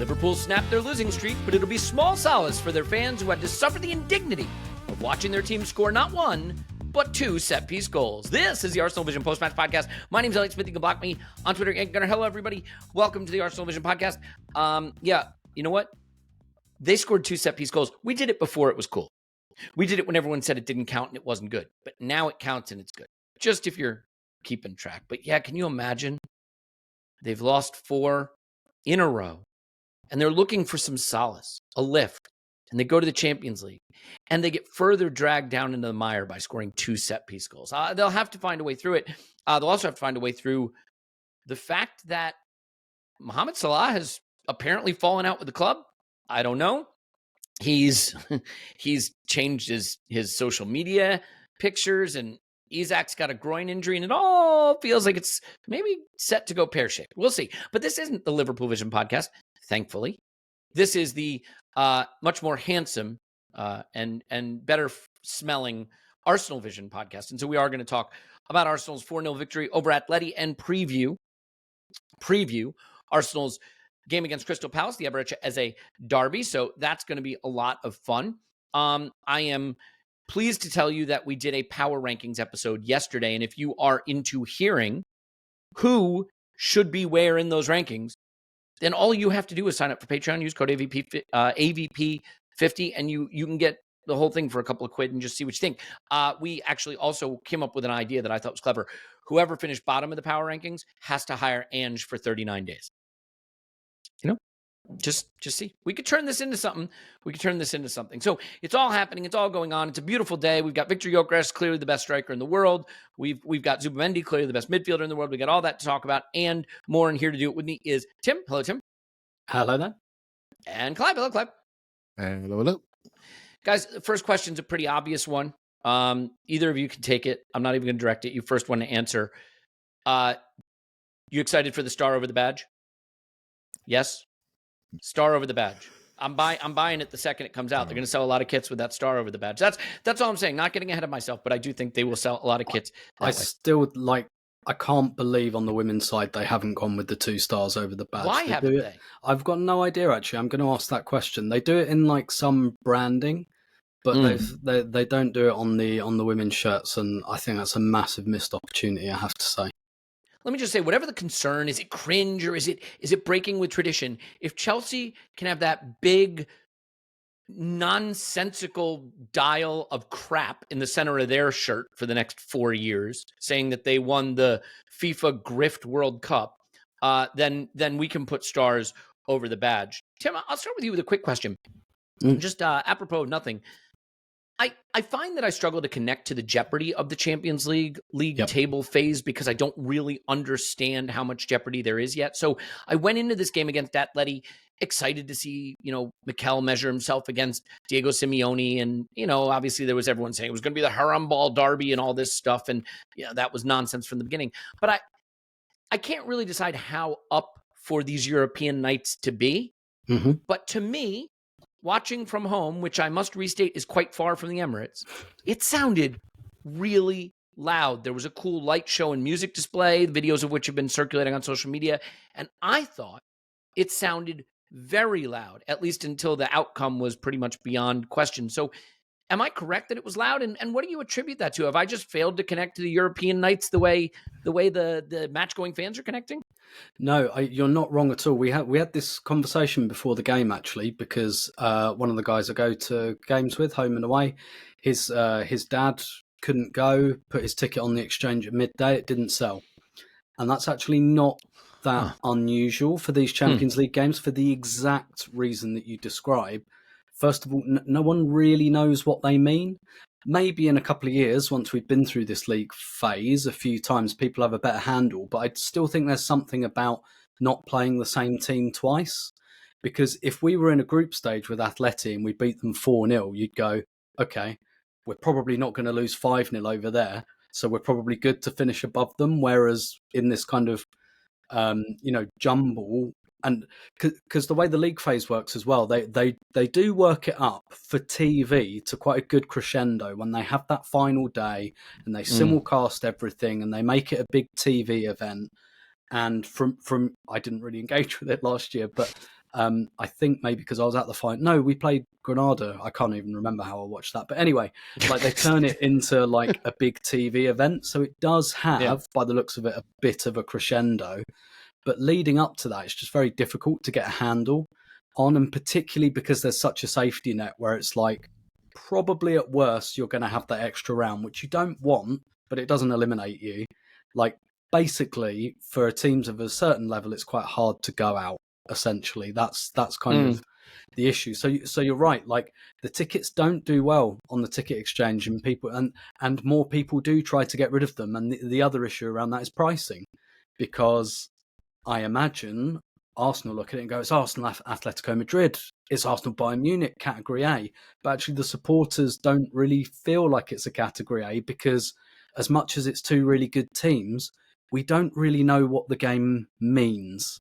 Liverpool snapped their losing streak, but it'll be small solace for their fans who had to suffer the indignity of watching their team score not one, but two set-piece goals. This is the ArsenalVision Post-Match Podcast. My name's Elliot Smith. You can block me on Twitter. Hello, everybody. Welcome to the ArsenalVision Podcast. You know what? They scored two set-piece goals. We did it before it was cool. We did it when everyone said it didn't count and it wasn't good. But now it counts and it's good. Just if you're keeping track. But yeah, can you imagine? They've lost 4 in a row. And they're looking for some solace, a lift. And they go to the Champions League. And they get further dragged down into the mire by scoring 2 set-piece goals. They'll have to find a way through it. They'll also have to find a way through the fact that Mohamed Salah has apparently fallen out with the club. I don't know. He's changed his social media pictures, and Isak's got a groin injury, and it all feels like it's maybe set to go pear-shaped. We'll see. But this isn't the Liverpool Vision Podcast, thankfully. This is the much more handsome and better smelling Arsenal Vision Podcast. And so we are going to talk about Arsenal's 4-0 victory over Atleti and preview Arsenal's game against Crystal Palace, the Everett as a derby. So that's going to be a lot of fun. I am pleased to tell you that we did a power rankings episode yesterday. And if you are into hearing who should be where in those rankings, then all you have to do is sign up for Patreon, use code AVP50, and you can get the whole thing for a couple of quid and just see what you think. We actually also came up with an idea that I thought was clever. Whoever finished bottom of the power rankings has to hire Ange for 39 days. You know, just see. We could turn this into something. So it's all happening. It's all going on. It's a beautiful day. We've got Victor Gyökeres, clearly the best striker in the world. We've got Zubimendi, clearly the best midfielder in the world. We got all that to talk about and more. And here to do it with me is Tim. Hello, Tim. Hello there. And Clive. Hello, Clive. Hello. Guys, the first question's a pretty obvious one. Either of you can take it. I'm not even going to direct it. You first one to answer. You excited for the star over the badge? Yes. Star over the badge. I'm buying it the second it comes out. They're going to sell a lot of kits with that star over the badge. That's all I'm saying. Not getting ahead of myself, but I do think they will sell a lot of kits. I can't believe on the women's side they haven't gone with the 2 stars over the badge. Why haven't they? I've got no idea, actually. I'm going to ask that question. They do it in like some branding, but they don't do it on the women's shirts, and I think that's a massive missed opportunity, I have to say. Let me just say, whatever the concern, is it cringe or is it breaking with tradition? If Chelsea can have that big, nonsensical dial of crap in the center of their shirt for the next 4 years, saying that they won the FIFA Grift World Cup, then we can put stars over the badge. Tim, I'll start with you with a quick question. Just apropos of nothing. I find that I struggle to connect to the jeopardy of the Champions League table phase because I don't really understand how much jeopardy there is yet. So I went into this game against Atleti excited to see, Mikel measure himself against Diego Simeone. And, obviously there was everyone saying it was going to be the Haram Ball derby and all this stuff. And that was nonsense from the beginning. But I can't really decide how up for these European nights to be. Mm-hmm. But to me, watching from home, which I must restate is quite far from the Emirates, it sounded really loud. There was a cool light show and music display, videos of which have been circulating on social media. And I thought it sounded very loud, at least until the outcome was pretty much beyond question. So am I correct that it was loud? And what do you attribute that to? Have I just failed to connect to the European nights the way the match-going fans are connecting? No, you're not wrong at all. We had this conversation before the game, actually, because one of the guys I go to games with, home and away, his dad couldn't go, put his ticket on the exchange at midday. It didn't sell. And that's actually not that unusual for these Champions League games for the exact reason that you describe. First of all, no one really knows what they mean. Maybe in a couple of years, once we've been through this league phase a few times, people have a better handle. But I still think there's something about not playing the same team twice. Because if we were in a group stage with Atleti and we beat them 4-0, you'd go, okay, we're probably not going to lose 5-0 over there. So we're probably good to finish above them. Whereas in this kind of, jumble, and because the way the league phase works as well, they do work it up for TV to quite a good crescendo when they have that final day and they simulcast everything and they make it a big TV event. And from I didn't really engage with it last year, but I think maybe because I was at the fight. No, we played Granada. I can't even remember how I watched that. But anyway, like they turn it into like a big TV event. So it does have, by the looks of it, a bit of a crescendo. But leading up to that, it's just very difficult to get a handle on. And particularly because there's such a safety net where it's like, probably at worst, you're going to have that extra round, which you don't want, but it doesn't eliminate you. Like, basically, for teams of a certain level, it's quite hard to go out. Essentially, that's kind of the issue. So you're right. Like the tickets don't do well on the ticket exchange, and more people do try to get rid of them. And the other issue around that is pricing, because I imagine Arsenal look at it and go, it's Arsenal, Atletico Madrid, it's Arsenal, Bayern Munich, Category A. But actually, the supporters don't really feel like it's a Category A, because as much as it's two really good teams, we don't really know what the game means.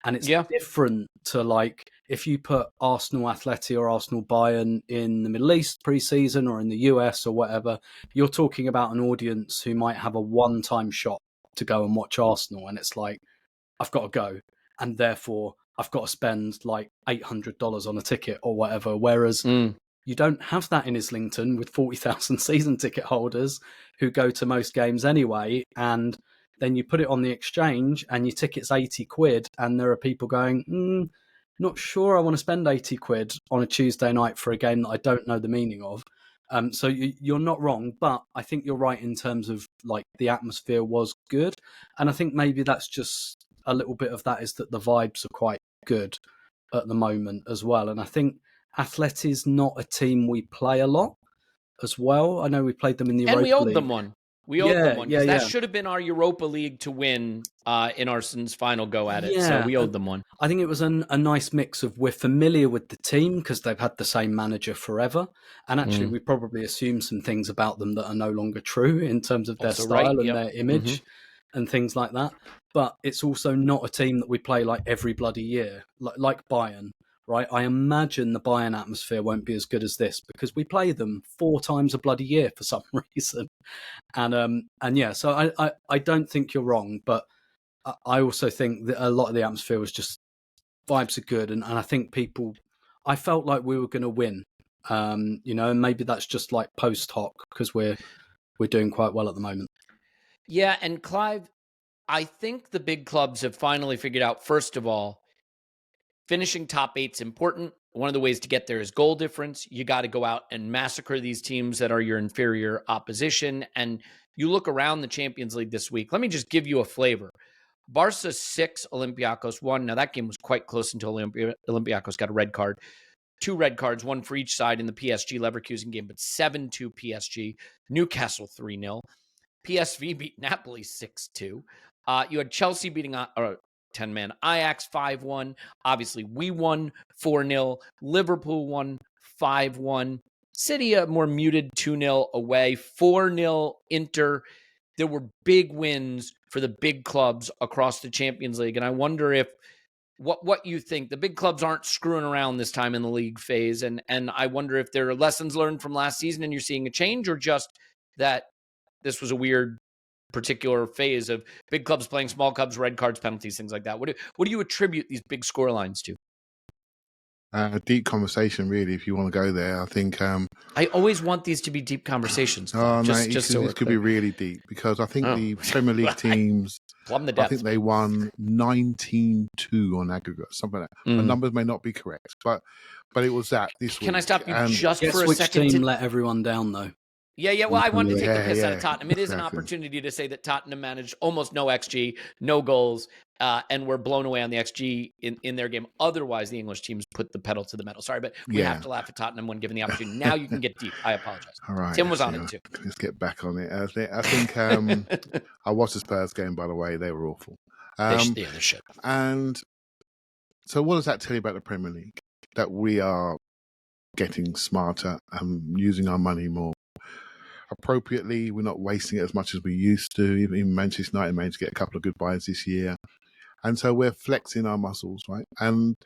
And it's different to like if you put Arsenal Atleti or Arsenal Bayern in the Middle East pre-season or in the US or whatever, you're talking about an audience who might have a one-time shot to go and watch Arsenal. And it's like, I've got to go. And therefore, I've got to spend like $800 on a ticket or whatever. Whereas you don't have that in Islington with 40,000 season ticket holders who go to most games anyway. And then you put it on the exchange and your ticket's 80 quid. And there are people going, not sure I want to spend 80 quid on a Tuesday night for a game that I don't know the meaning of. So you're not wrong, but I think you're right in terms of like the atmosphere was good. And I think maybe that's just a little bit of that is that the vibes are quite good at the moment as well. And I think Atleti's not a team we play a lot as well. I know we played them in the Europa League. And we owed them one. We owed them one. That should have been our Europa League to win in Arsenal's final go at it. So we owed them one. I think it was a nice mix of we're familiar with the team because they've had the same manager forever. And actually, we probably assume some things about them that are no longer true in terms of their style and their image and things like that. But it's also not a team that we play like every bloody year, like Bayern. Right, I imagine the Bayern atmosphere won't be as good as this because we play them 4 times a bloody year for some reason, and yeah, so I don't think you're wrong, but I also think that a lot of the atmosphere was just vibes are good, and I think I felt like we were going to win, and maybe that's just like post hoc because we're doing quite well at the moment. Yeah, and Clive, I think the big clubs have finally figured out, first of all, finishing top 8's important. One of the ways to get there is goal difference. You got to go out and massacre these teams that are your inferior opposition. And you look around the Champions League this week. Let me just give you a flavor. Barca 6, Olympiacos 1. Now, that game was quite close until Olympiacos got a red card. 2 red cards, 1 for each side in the PSG Leverkusen game, but 7-2 PSG. Newcastle 3-0. PSV beat Napoli 6-2. You had Chelsea beating 10-man Ajax 5-1. Obviously, we won 4-0. Liverpool won 5-1. City a more muted 2-0 away. 4-0 Inter. There were big wins for the big clubs across the Champions League. And I wonder if what you think. The big clubs aren't screwing around this time in the league phase. And I wonder if there are lessons learned from last season and you're seeing a change, or just that this was a weird particular phase of big clubs playing small clubs, red cards, penalties, things like that. What do you attribute these big score lines to? A deep conversation, really, if you want to go there. I think I always want these to be deep conversations. This could be really deep because I think the Premier League teams, plumb the depths, I think they won 19-2 on aggregate, something like that. My numbers may not be correct, but it was that this week. Can I stop you just for a which second? Team let everyone down though? Yeah. Well, I wanted to take the piss out of Tottenham. It is an opportunity to say that Tottenham managed almost no XG, no goals, and were blown away on the XG in their game. Otherwise, the English teams put the pedal to the metal. Sorry, but we have to laugh at Tottenham when given the opportunity. Now you can get deep. I apologize. All right. Tim was on it too. Let's get back on it. I think I watched the Spurs game, by the way. They were awful. They should. And so what does that tell you about the Premier League? That we are getting smarter and using our money more appropriately. We're not wasting it as much as we used to. Even Manchester United managed to get a couple of good buys this year. And so we're flexing our muscles, right? And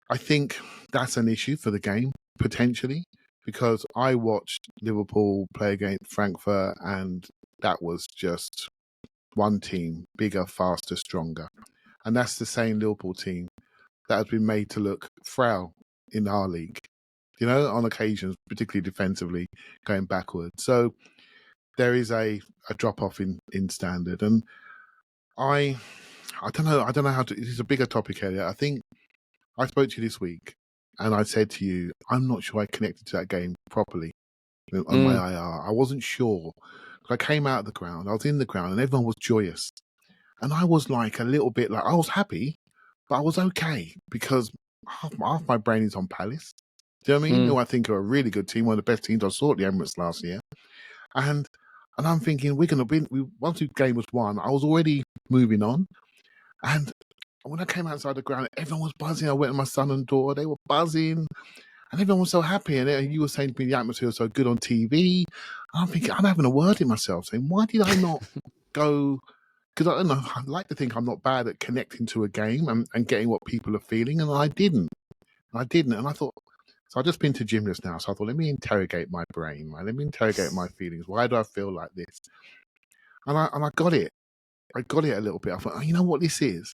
I think that's an issue for the game, potentially, because I watched Liverpool play against Frankfurt, and that was just one team, bigger, faster, stronger. And that's the same Liverpool team that has been made to look frail in our league, you know, on occasions, particularly defensively, going backwards. So there is a drop-off in standard. And I don't know how to, this is a bigger topic, Elliot. I think I spoke to you this week and I said to you, I'm not sure I connected to that game properly on my IR. I wasn't sure. I came out of the ground, I was in the ground and everyone was joyous. And I was like a little bit like, I was happy, but I was okay because half my brain is on Palace. Do you know what I mean? Who I think are a really good team, one of the best teams I saw at the Emirates last year. And I'm thinking, we're going to win. Once the game was won, I was already moving on. And when I came outside the ground, everyone was buzzing. I went to my son and daughter, they were buzzing. And everyone was so happy. And you were saying to me, the atmosphere was so good on TV. And I'm thinking, I'm having a word in myself, saying, why did I not go? Because I don't know, I like to think I'm not bad at connecting to a game and getting what people are feeling. And I didn't. And I thought, so I've just been to gym just now. So I thought, let me interrogate my brain, right? Let me interrogate my feelings. Why do I feel like this? And I got it. I got it a little bit. I thought, oh, you know what this is?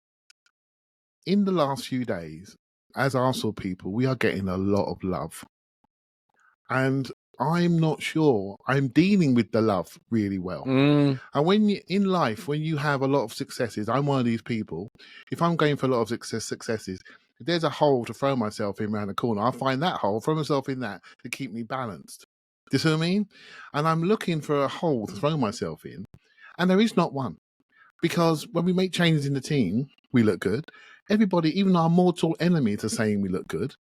In the last few days, as Arsenal people, we are getting a lot of love. And I'm not sure I'm dealing with the love really well. And when in life, when you have a lot of successes, I'm one of these people. If I'm going for a lot of successes, if there's a hole to throw myself in around the corner, I'll find that hole, throw myself in that to keep me balanced. Do you see what I mean? And I'm looking for a hole to throw myself in, and there is not one. Because when we make changes in the team, we look good. Everybody, even our mortal enemies, are saying we look good.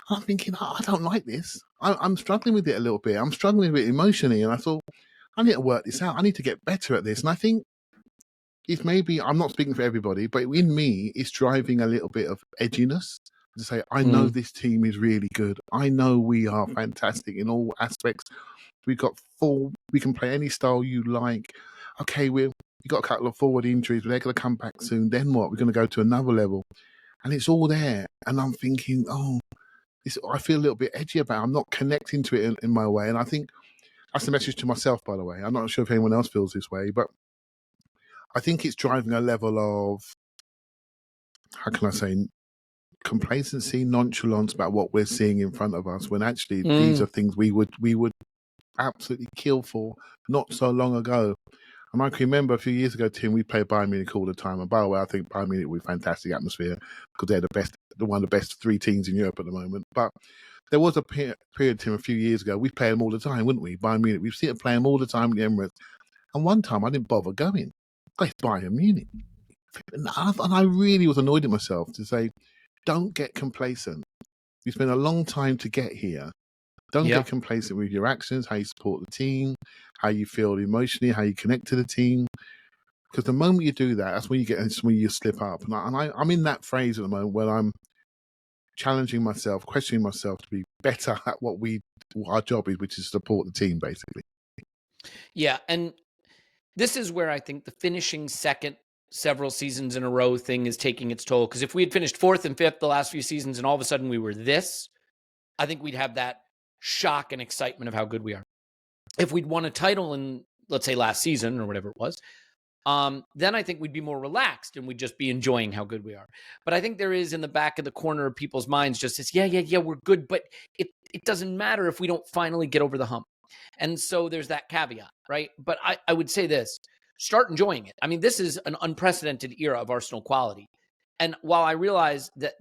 I'm thinking, oh, I don't like this. I'm struggling with it a little bit. I'm struggling with it emotionally. And I thought, I need to work this out. I need to get better at this. And I think it's maybe, I'm not speaking for everybody, but in me, it's driving a little bit of edginess to say, I know this team is really good. I know we are fantastic in all aspects. We've got we can play any style you like. Okay, we've got a couple of forward injuries, but they're going to come back soon. Then what? We're going to go to another level. And it's all there. And I'm thinking, I feel a little bit edgy about it. I'm not connecting to it in my way. And I think that's the message to myself, by the way. I'm not sure if anyone else feels this way, but I think it's driving a level of, how can I say, complacency, nonchalance about what we're seeing in front of us, when actually these are things we would absolutely kill for not so long ago. And I can remember a few years ago, Tim, we played Bayern Munich all the time. And by the way, I think Bayern Munich with fantastic atmosphere because they're one of the best three teams in Europe at the moment. But there was a period, Tim, a few years ago, we played them all the time, wouldn't we? Bayern Munich. We've seen them play them all the time in the Emirates. And one time I didn't bother going. It's Bayern Munich. And I really was annoyed at myself to say, don't get complacent. You spent a long time to get here. Don't get complacent with your actions, how you support the team, how you feel emotionally, how you connect to the team. Because the moment you do that, that's when you slip up. And I'm in that phase at the moment where I'm challenging myself, questioning myself to be better at what our job is, which is support the team, basically. Yeah, and this is where I think the finishing second several seasons in a row thing is taking its toll. Because if we had finished fourth and fifth the last few seasons and all of a sudden we were this, I think we'd have that shock and excitement of how good we are. If we'd won a title in, let's say, last season or whatever it was, then I think we'd be more relaxed and we'd just be enjoying how good we are. But I think there is in the back of the corner of people's minds just this, we're good, but it doesn't matter if we don't finally get over the hump. And so there's that caveat, right? But I would say this, start enjoying it. I mean, this is an unprecedented era of Arsenal quality. And while I realize that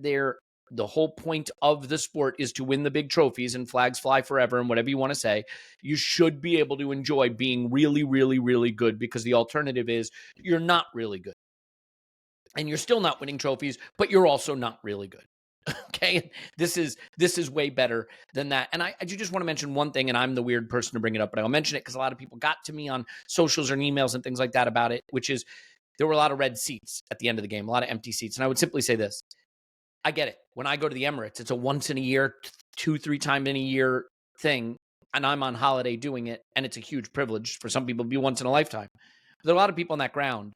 the whole point of the sport is to win the big trophies and flags fly forever and whatever you want to say, you should be able to enjoy being really, really, really good, because the alternative is you're not really good. And you're still not winning trophies, but you're also not really good. Okay? This is way better than that. And I just want to mention one thing, and I'm the weird person to bring it up, but I'll mention it because a lot of people got to me on socials or emails and things like that about it, which is there were a lot of red seats at the end of the game, a lot of empty seats. And I would simply say this. I get it. When I go to the Emirates, it's a once in a year, 2-3 times in a year thing, and I'm on holiday doing it, and it's a huge privilege. For some people, it'll be once in a lifetime. But there are a lot of people on that ground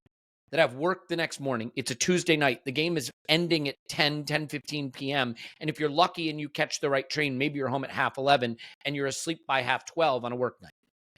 that have work the next morning. It's a Tuesday night. The game is ending at 10:15 p.m., and if you're lucky and you catch the right train, maybe you're home at 11:30, and you're asleep by 12:30 on a work night.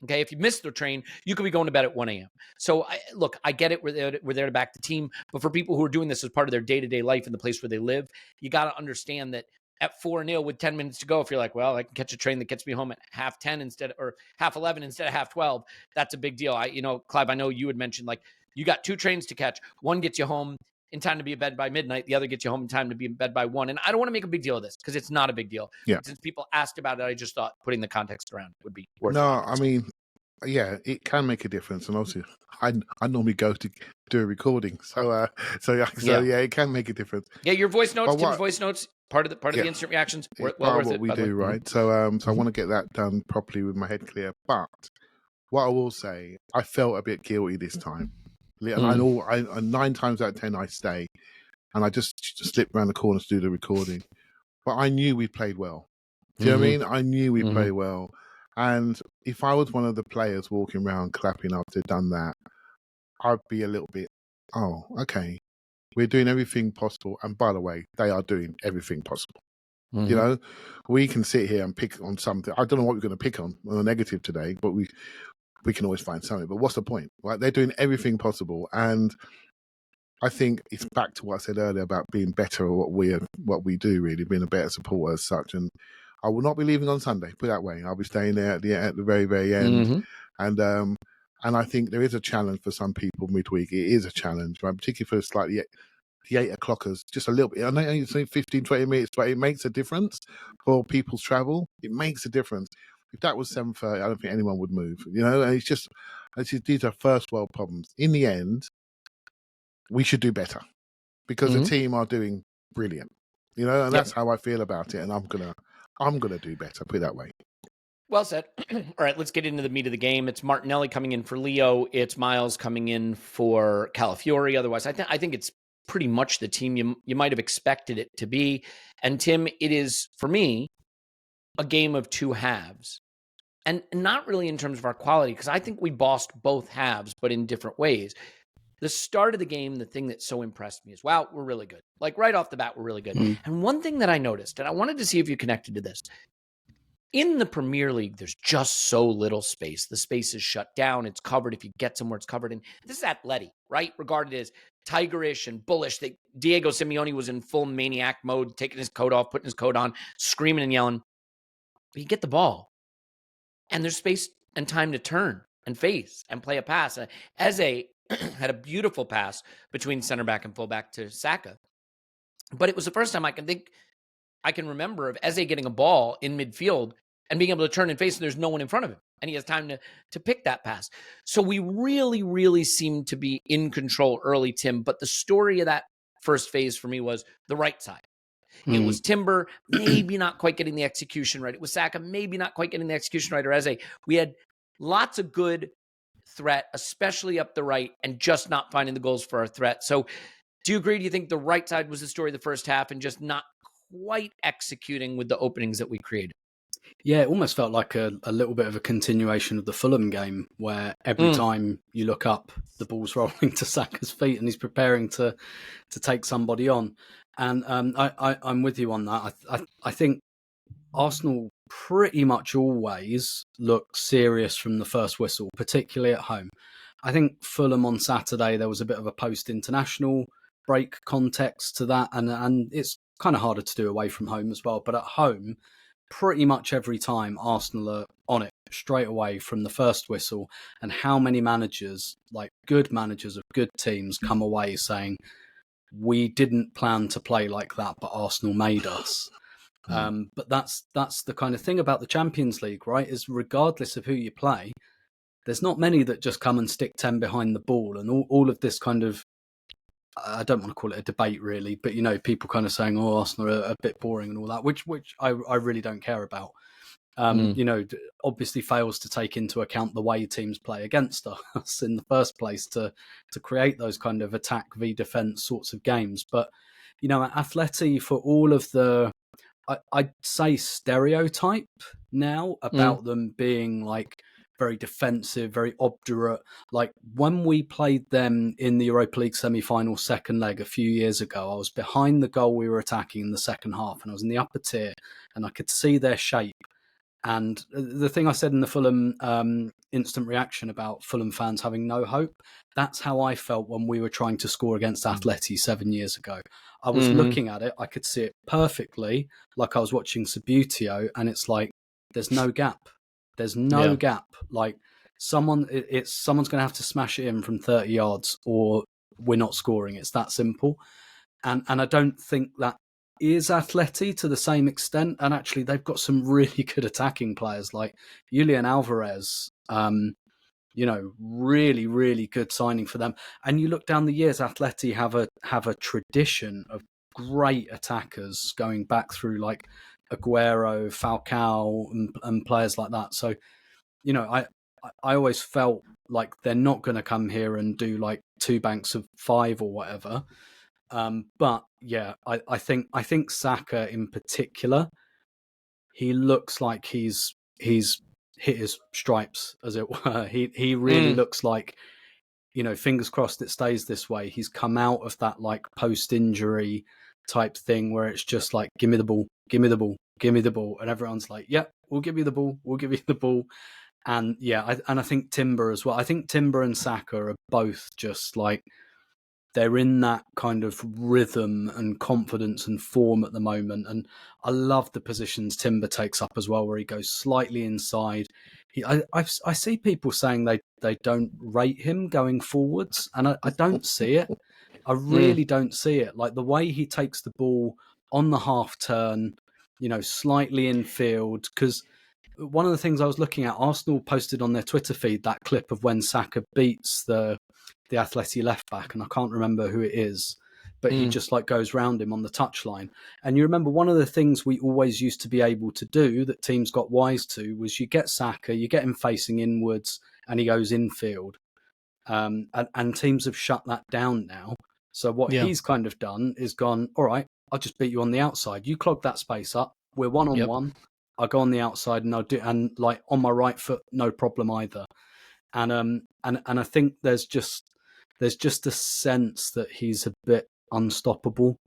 Okay, if you missed the train, you could be going to bed at 1 a.m. So, look, I get it. We're there to back the team. But for people who are doing this as part of their day-to-day life in the place where they live, you got to understand that at 4-0 with 10 minutes to go, if you're like, well, I can catch a train that gets me home at 10:30 or 11:30 instead of 12:30, that's a big deal. Clive, I know you had mentioned, like, you got 2 trains to catch. One gets you home in time to be in bed by midnight. The other gets you home in time to be in bed by 1. And I don't want to make a big deal of this because it's not a big deal. Yeah. But since people asked about it, I just thought putting the context around would be worth it. No, I mean, yeah, it can make a difference. And obviously, I normally go to do a recording. So yeah, it can make a difference. Yeah, your voice notes, Tim's voice notes, part of the instant reactions, well worth what it. we do, right? So I want to get that done properly with my head clear. But what I will say, I felt a bit guilty this time. And 9 times out of 10, I stay, and I just slip around the corner to do the recording. But I knew we played well. Do you know what I mean? I knew we played well. And if I was one of the players walking around clapping after done that, I'd be a little bit, oh, okay. We're doing everything possible. And by the way, they are doing everything possible. You know, we can sit here and pick on something. I don't know what we're going to pick on a negative today, but we can always find something. But what's the point, right? They're doing everything possible. And I think it's back to what I said earlier about being better at what we do, really, being a better supporter as such. And I will not be leaving on Sunday, put it that way. I'll be staying there at the very, very end. And I think there is a challenge for some people midweek. It is a challenge, right? Particularly for the 8 o'clockers, just a little bit. I know it's 15, 20 minutes, but it makes a difference for people's travel. It makes a difference. If that was 7:30, I don't think anyone would move. You know, and it's just these are first world problems. In the end, we should do better because the team are doing brilliant. You know, and that's how I feel about it. And I'm gonna do better. Put it that way. Well said. All right, let's get into the meat of the game. It's Martinelli coming in for Leo. It's Miles coming in for Calafiori. Otherwise, I think it's pretty much the team you might have expected it to be. And Tim, it is, for me, a game of 2 halves. And not really in terms of our quality, because I think we bossed both halves, but in different ways. The start of the game, the thing that so impressed me is, wow, we're really good. Like right off the bat, we're really good. And one thing that I noticed, and I wanted to see if you connected to this, in the Premier League, there's just so little space. The space is shut down. It's covered. If you get somewhere, it's covered. And this is Atleti, right? Regarded as tigerish and bullish. Diego Simeone was in full maniac mode, taking his coat off, putting his coat on, screaming and yelling. But you get the ball, and there's space and time to turn and face and play a pass. Eze had a beautiful pass between center back and fullback to Saka. But it was the first time I can remember of Eze getting a ball in midfield and being able to turn and face, and there's no one in front of him. And he has time to pick that pass. So we really, really seemed to be in control early, Tim. But the story of that first phase for me was the right side. It was Timber, maybe not quite getting the execution right. It was Saka, maybe not quite getting the execution right, or Eze. We had lots of good threat, especially up the right, and just not finding the goals for our threat. So do you agree? Do you think the right side was the story of the first half and just not quite executing with the openings that we created? Yeah, it almost felt like a little bit of a continuation of the Fulham game, where every time you look up, the ball's rolling to Saka's feet and he's preparing to take somebody on. And I'm with you on that. I think Arsenal pretty much always look serious from the first whistle, particularly at home. I think Fulham on Saturday, there was a bit of a post-international break context to that, and it's kind of harder to do away from home as well. But at home, pretty much every time Arsenal are on it straight away from the first whistle. And how many managers, like good managers of good teams, come away saying, we didn't plan to play like that, but Arsenal made us. But that's the kind of thing about the Champions League, right? Is regardless of who you play, there's not many that just come and stick 10 behind the ball. And all of this kind of, I don't want to call it a debate really, but, you know, people kind of saying, oh, Arsenal are a bit boring and all that, which I really don't care about. You know, obviously fails to take into account the way teams play against us in the first place to create those kind of attack v defense sorts of games. But, you know, Atleti, for all of the, I'd say stereotype now about them being like very defensive, very obdurate. Like when we played them in the Europa League semi-final second leg a few years ago, I was behind the goal we were attacking in the second half and I was in the upper tier and I could see their shape. And the thing I said in the Fulham instant reaction about Fulham fans having no hope, that's how I felt when we were trying to score against Atleti 7 years ago. I was looking at it, I could see it perfectly, like I was watching Subbuteo, and it's like, there's no gap. There's no gap. Like, someone's going to have to smash it in from 30 yards or we're not scoring. It's that simple. And I don't think that is Atleti to the same extent. And actually, they've got some really good attacking players like Julian Alvarez. Really, really good signing for them. And you look down the years, Atleti have a tradition of great attackers going back through like Aguero, Falcao, and players like that. So, I always felt like they're not going to come here and do like 2 banks of 5 or whatever. But yeah, I think Saka in particular, he looks like he's hit his stripes, as it were. He really looks like, fingers crossed it stays this way. He's come out of that like post-injury type thing where it's just like, give me the ball, give me the ball, give me the ball. And everyone's like, yeah, we'll give you the ball, we'll give you the ball. And yeah, I think Timber as well. I think Timber and Saka are both just like, they're in that kind of rhythm and confidence and form at the moment. And I love the positions Timber takes up as well, where he goes slightly inside. I see people saying they don't rate him going forwards, and I don't see it. I really don't see it. Like the way he takes the ball on the half turn, slightly in field. Because one of the things I was looking at, Arsenal posted on their Twitter feed that clip of when Saka beats the Atleti left back, and I can't remember who it is, but he just like goes round him on the touchline. And you remember one of the things we always used to be able to do that teams got wise to was you get Saka, you get him facing inwards, and he goes infield. And teams have shut that down now. So what he's kind of done is gone, all right, I'll just beat you on the outside. You clog that space up. We're 1-on-1. I'll go on the outside and I'll do, and like on my right foot, no problem either. And I think there's just a sense that he's a bit unstoppable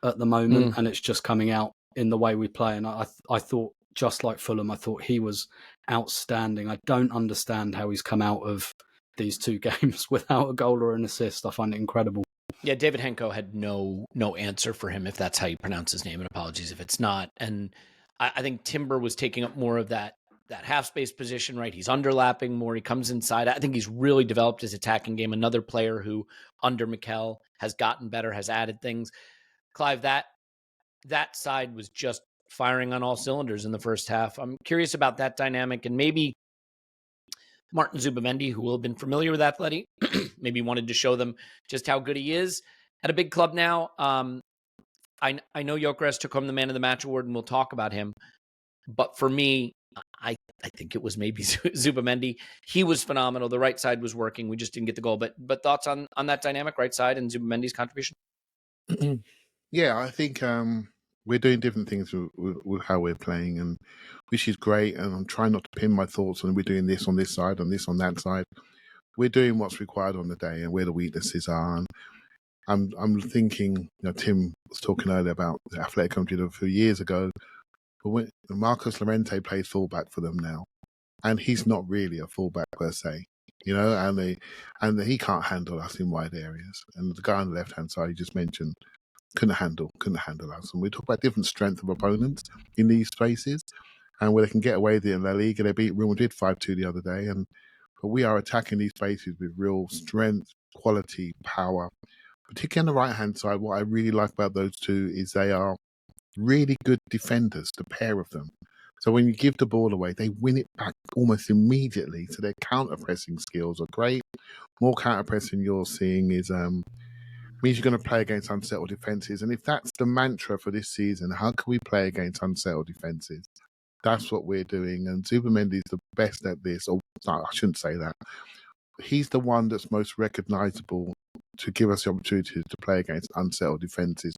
at the moment, and it's just coming out in the way we play. And I thought, just like Fulham, I thought he was outstanding. I don't understand how he's come out of these 2 games without a goal or an assist. I find it incredible. Yeah, David Henko had no answer for him, if that's how you pronounce his name, and apologies if it's not. And I think Timber was taking up more of that half space position, right? He's underlapping more. He comes inside. I think he's really developed his attacking game. Another player who under Mikel has gotten better, has added things. Clive, that side was just firing on all cylinders in the first half. I'm curious about that dynamic, and maybe Martin Zubimendi, who will have been familiar with Atleti, maybe wanted to show them just how good he is at a big club now. I know Gyökeres took home the Man of the Match award, and we'll talk about him. But for me, I think it was maybe Zubimendi. He was phenomenal. The right side was working. We just didn't get the goal. But thoughts on that dynamic, right side, and Zubimendi's contribution? Yeah, I think we're doing different things with how we're playing, and which is great. And I'm trying not to pin my thoughts on we're doing this on this side, on this on that side. We're doing what's required on the day and where the weaknesses are. And I'm thinking, Tim was talking earlier about the Atletico Madrid a few years ago. But when Marcos Llorente plays fullback for them now, and he's not really a fullback per se, and he can't handle us in wide areas. And the guy on the left hand side you just mentioned couldn't handle us. And we talk about different strength of opponents in these spaces, and where they can get away with it in La Liga. They beat Real Madrid 5-2 the other day, but we are attacking these spaces with real strength, quality, power. Particularly on the right hand side, what I really like about those two is they are really good defenders, the pair of them. So when you give the ball away, they win it back almost immediately. So their counter-pressing skills are great. More counter-pressing you're seeing is means you're going to play against unsettled defences. And if that's the mantra for this season, how can we play against unsettled defences? That's what we're doing. And Zubimendi is the best at this. Or no, I shouldn't say that. He's the one that's most recognisable to give us the opportunity to play against unsettled defences,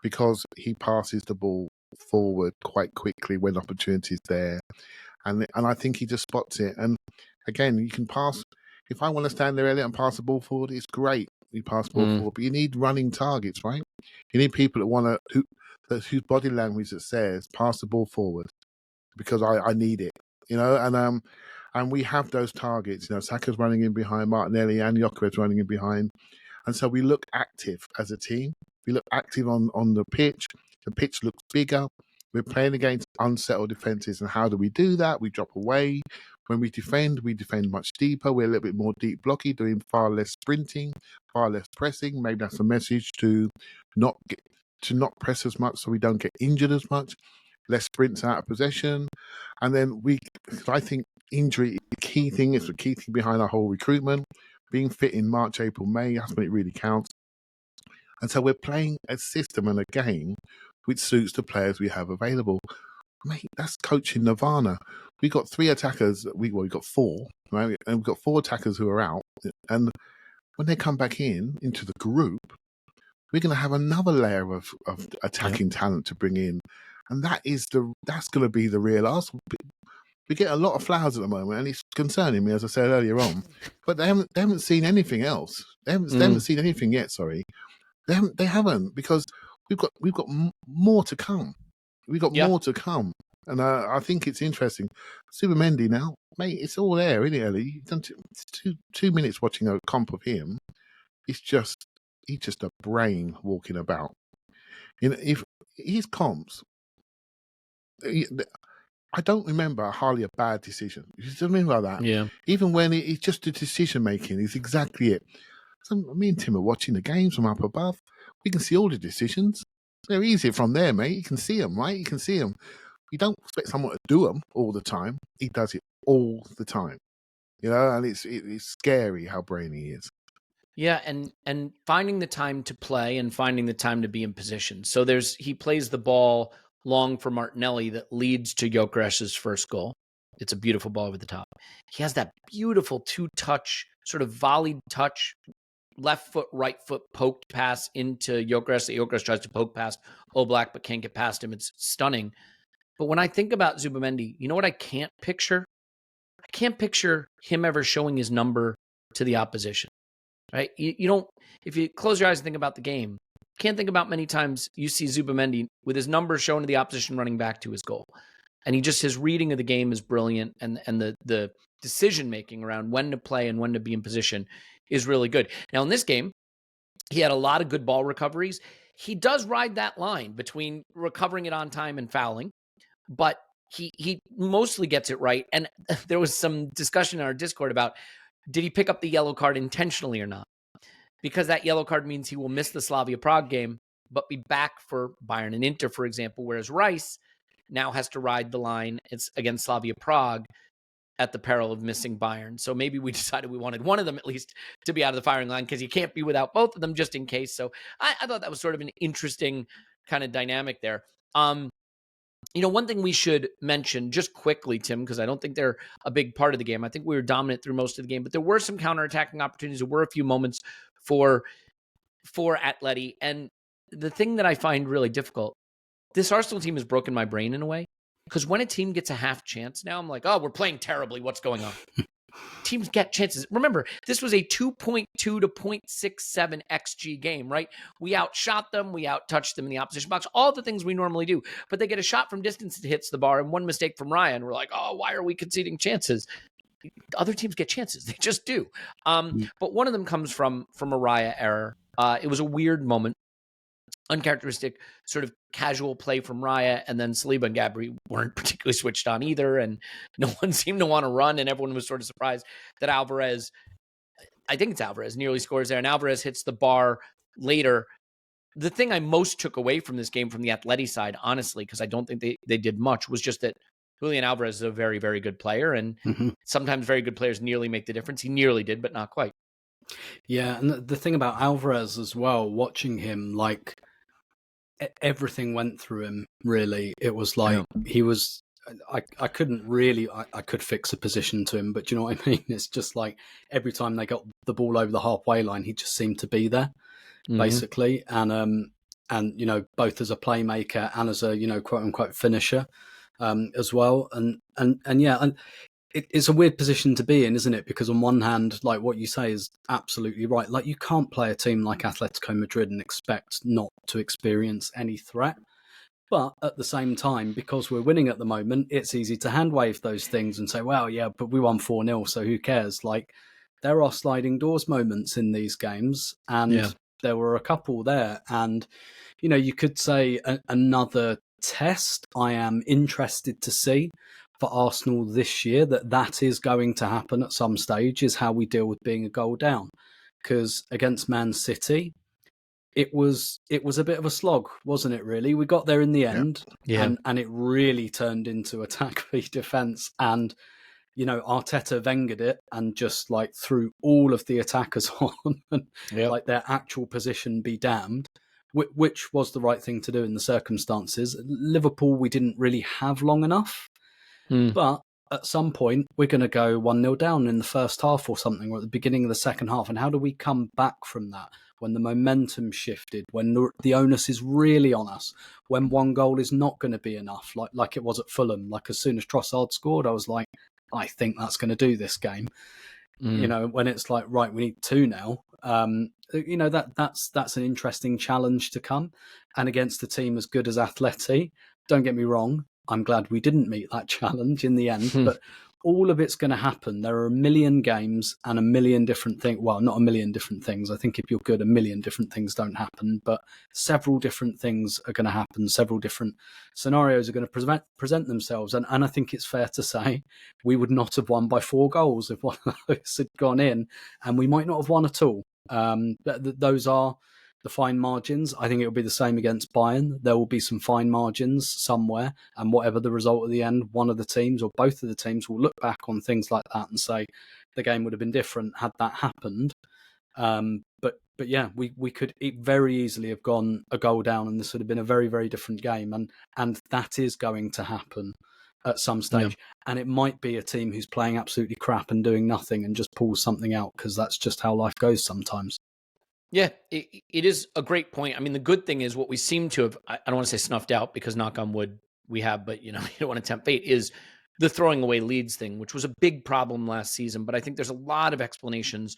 because he passes the ball forward quite quickly when opportunity is there. And I think he just spots it. And again, you can pass. If I want to stand there, Elliot, and pass the ball forward, it's great. You pass the ball forward, but you need running targets, right? You need people that want to, whose body language that says, pass the ball forward. because I need it, and we have those targets. Saka's running in behind, Martinelli and Gyökeres running in behind, and so we look active as a team. We look active on the pitch. The pitch looks bigger. We're playing against unsettled defences, and how do we do that? We drop away. When we defend much deeper. We're a little bit more deep blocky, doing far less sprinting, far less pressing. Maybe that's a message to not press as much, so we don't get injured as much. Less sprints out of possession, and then I think injury is the key thing. It's the key thing behind our whole recruitment. Being fit in March, April, May, that's when it really counts. And so we're playing a system and a game which suits the players we have available. Mate, that's coaching nirvana. We got 3 attackers. We got 4, right? And we've got 4 attackers who are out. And when they come back into the group, we're going to have another layer of attacking talent to bring in, and that's going to be the real Arsenal. We get a lot of flowers at the moment, and it's concerning me, as I said earlier on. But they haven't seen anything else. They haven't seen anything yet. Sorry, they haven't, because we've got more to come. We've got more to come, and I think it's interesting. Zubimendi now, mate, it's all there, isn't it, Elliot? You've done 2 minutes watching a comp of him. He's just a brain walking about. If his comps, I don't remember hardly a bad decision. You see what I mean by that? Yeah. Even when it's just the decision making is exactly it. So me and Tim are watching the games from up above. We can see all the decisions. They're easy from there, mate. You can see them, right? You can see them. You don't expect someone to do them all the time. He does it all the time. And it's scary how brainy he is. Yeah, and finding the time to play and finding the time to be in position. So he plays the ball long for Martinelli that leads to Gyökeres' first goal. It's a beautiful ball over the top. He has that beautiful 2-touch, sort of volleyed touch, left foot, right foot poked pass into Gyökeres. Gyökeres tries to poke past Oblak, but can't get past him. It's stunning. But when I think about Zubimendi, you know what I can't picture? I can't picture him ever showing his number to the opposition. Right? You don't, if you close your eyes and think about the game, can't think about many times you see Zubimendi with his number shown to the opposition running back to his goal. And his reading of the game is brilliant. And the decision-making around when to play and when to be in position is really good. Now, in this game, he had a lot of good ball recoveries. He does ride that line between recovering it on time and fouling, but he mostly gets it right. And there was some discussion in our Discord about, did he pick up the yellow card intentionally or not? Because that yellow card means he will miss the Slavia Prague game, but be back for Bayern and Inter, for example, whereas Rice now has to ride the line against Slavia Prague at the peril of missing Bayern. So maybe we decided we wanted one of them at least to be out of the firing line, because you can't be without both of them just in case. So I thought that was sort of an interesting kind of dynamic there. One thing we should mention just quickly, Tim, because I don't think they're a big part of the game. I think we were dominant through most of the game, but there were some counterattacking opportunities. There were a few moments for Atleti. And the thing that I find really difficult, this Arsenal team has broken my brain in a way, because when a team gets a half chance now, I'm like, oh, we're playing terribly. What's going on? Teams get chances. Remember, this was a 2.2 to 0.67 XG game, right? We outshot them. We outtouched them in the opposition box. All the things we normally do. But they get a shot from distance that hits the bar, and one mistake from Raya, and we're like, oh, why are we conceding chances? Other teams get chances. They just do. But one of them comes from a Raya error. It was a weird moment. Uncharacteristic sort of casual play from Raya, and then Saliba and Gabriel weren't particularly switched on either, and no one seemed to want to run, and everyone was sort of surprised that Alvarez, I think it's Alvarez, nearly scores there, and Alvarez hits the bar later. The thing I most took away from this game from the Atleti side, honestly, because I don't think they did much, was just that Julian Alvarez is a very, very good player, and sometimes very good players nearly make the difference. He nearly did, but not quite. Yeah, and the thing about Alvarez as well, watching him, like, everything went through him, really. It was like he was, I couldn't really, I could fix a position to him, but do you know what I mean? It's just like every time they got the ball over the halfway line, he just seemed to be there, basically. And both as a playmaker and as a, quote unquote finisher as well. And it's a weird position to be in, isn't it? Because on one hand, like what you say is absolutely right. Like, you can't play a team like Atletico Madrid and expect not to experience any threat. But at the same time, because we're winning at the moment, it's easy to hand wave those things and say, well, yeah, but we won 4-0, so who cares? Like, there are sliding doors moments in these games, and there were a couple there. And, you know, you could say another test I am interested to see for Arsenal this year, that is going to happen at some stage, is how we deal with being a goal down. Because against Man City, it was a bit of a slog, wasn't it, really? We got there in the end, and it really turned into attack v defence. And, you know, Arteta Wengered it and just, like, threw all of the attackers on and, like, their actual position be damned, which was the right thing to do in the circumstances. Liverpool, we didn't really have long enough. But at some point, we're going to go 1-0 down in the first half or something, or at the beginning of the second half. And how do we come back from that when the momentum shifted, when the onus is really on us, when one goal is not going to be enough, like it was at Fulham? Like, as soon as Trossard scored, I was like, I think that's going to do this game. You know, when it's like, right, we need 2 now. You know, that's an interesting challenge to come. And against a team as good as Atleti, don't get me wrong, I'm glad we didn't meet that challenge in the end, but all of it's going to happen. There are a million games and a million different things. Well, not a million different things. I think if you're good, a million different things don't happen, but several different things are going to happen. Several different scenarios are going to present themselves. And I think it's fair to say we would not have won by 4 goals if one of those had gone in, and we might not have won at all. Those are the fine margins. I think it will be the same against Bayern. There will be some fine margins somewhere, and whatever the result at the end, one of the teams or both of the teams will look back on things like that and say the game would have been different had that happened. But yeah, we could very easily have gone a goal down, and this would have been a very, very different game. And that is going to happen at some stage. And it might be a team who's playing absolutely crap and doing nothing and just pulls something out, because that's just how life goes sometimes. Yeah, it is a great point. I mean, the good thing is what we seem to have, I don't want to say snuffed out, because knock on wood we have, but, you know, you don't want to tempt fate, is the throwing away leads thing, which was a big problem last season. But I think there's a lot of explanations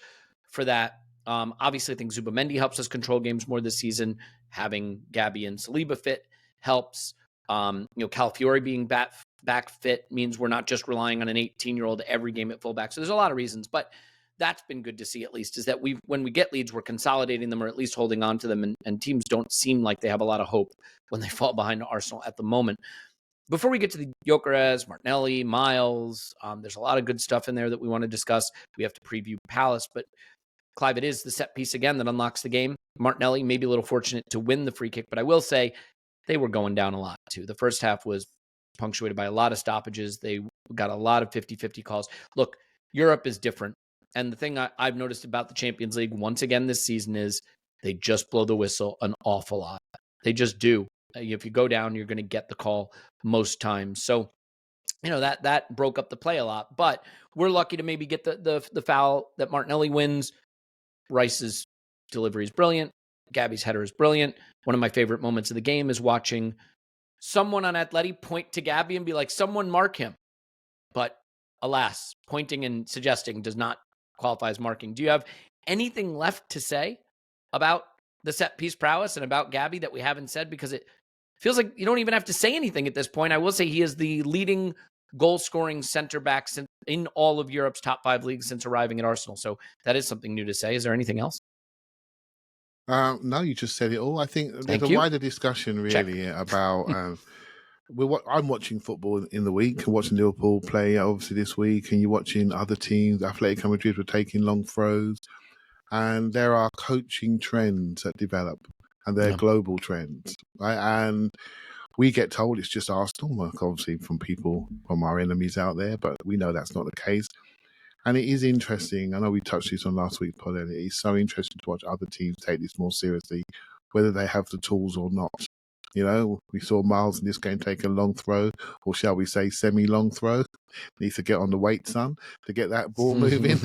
for that. Obviously, I think Zubimendi helps us control games more this season. Having Gabby and Saliba fit helps. You know, Calafiori being back fit means we're not just relying on an 18-year-old every game at fullback. So there's a lot of reasons, but that's been good to see, at least, is that when we get leads, we're consolidating them or at least holding on to them. And teams don't seem like they have a lot of hope when they fall behind Arsenal at the moment. Before we get to the Gyokeres, Martinelli, Miles, there's a lot of good stuff in there that we want to discuss. We have to preview Palace, but Clive, it is the set piece again that unlocks the game. Martinelli may be a little fortunate to win the free kick, but I will say they were going down a lot too. The first half was punctuated by a lot of stoppages. They got a lot of 50-50 calls. Look, Europe is different. And the thing I've noticed about the Champions League once again this season is they just blow the whistle an awful lot. They just do. If you go down, you're going to get the call most times. So, you know, that broke up the play a lot. But we're lucky to maybe get the foul that Martinelli wins. Rice's delivery is brilliant. Gabby's header is brilliant. One of my favorite moments of the game is watching someone on Atleti point to Gabby and be like, someone mark him. But alas, pointing and suggesting does not qualify as marking. Do you have anything left to say about the set piece prowess and about Gabby that we haven't said? Because it feels like you don't even have to say anything at this point. I will say he is the leading goal-scoring center back in all of Europe's top 5 leagues since arriving at Arsenal. So that is something new to say. Is there anything else? No, you just said it all. I think there's a wider discussion really about I'm watching football in the week, watching Liverpool play obviously this week, and you're watching other teams. Atletico Madrid were taking long throws, and there are coaching trends that develop, and they're global trends, right? And we get told it's just Arsenal, like obviously from people, from our enemies out there, but we know that's not the case. And it is interesting. I know we touched this on last week's pod, and it is so interesting to watch other teams take this more seriously, whether they have the tools or not. You know, we saw Miles in this game take a long throw, or shall we say semi-long throw. Needs to get on the weight, son, to get that ball moving.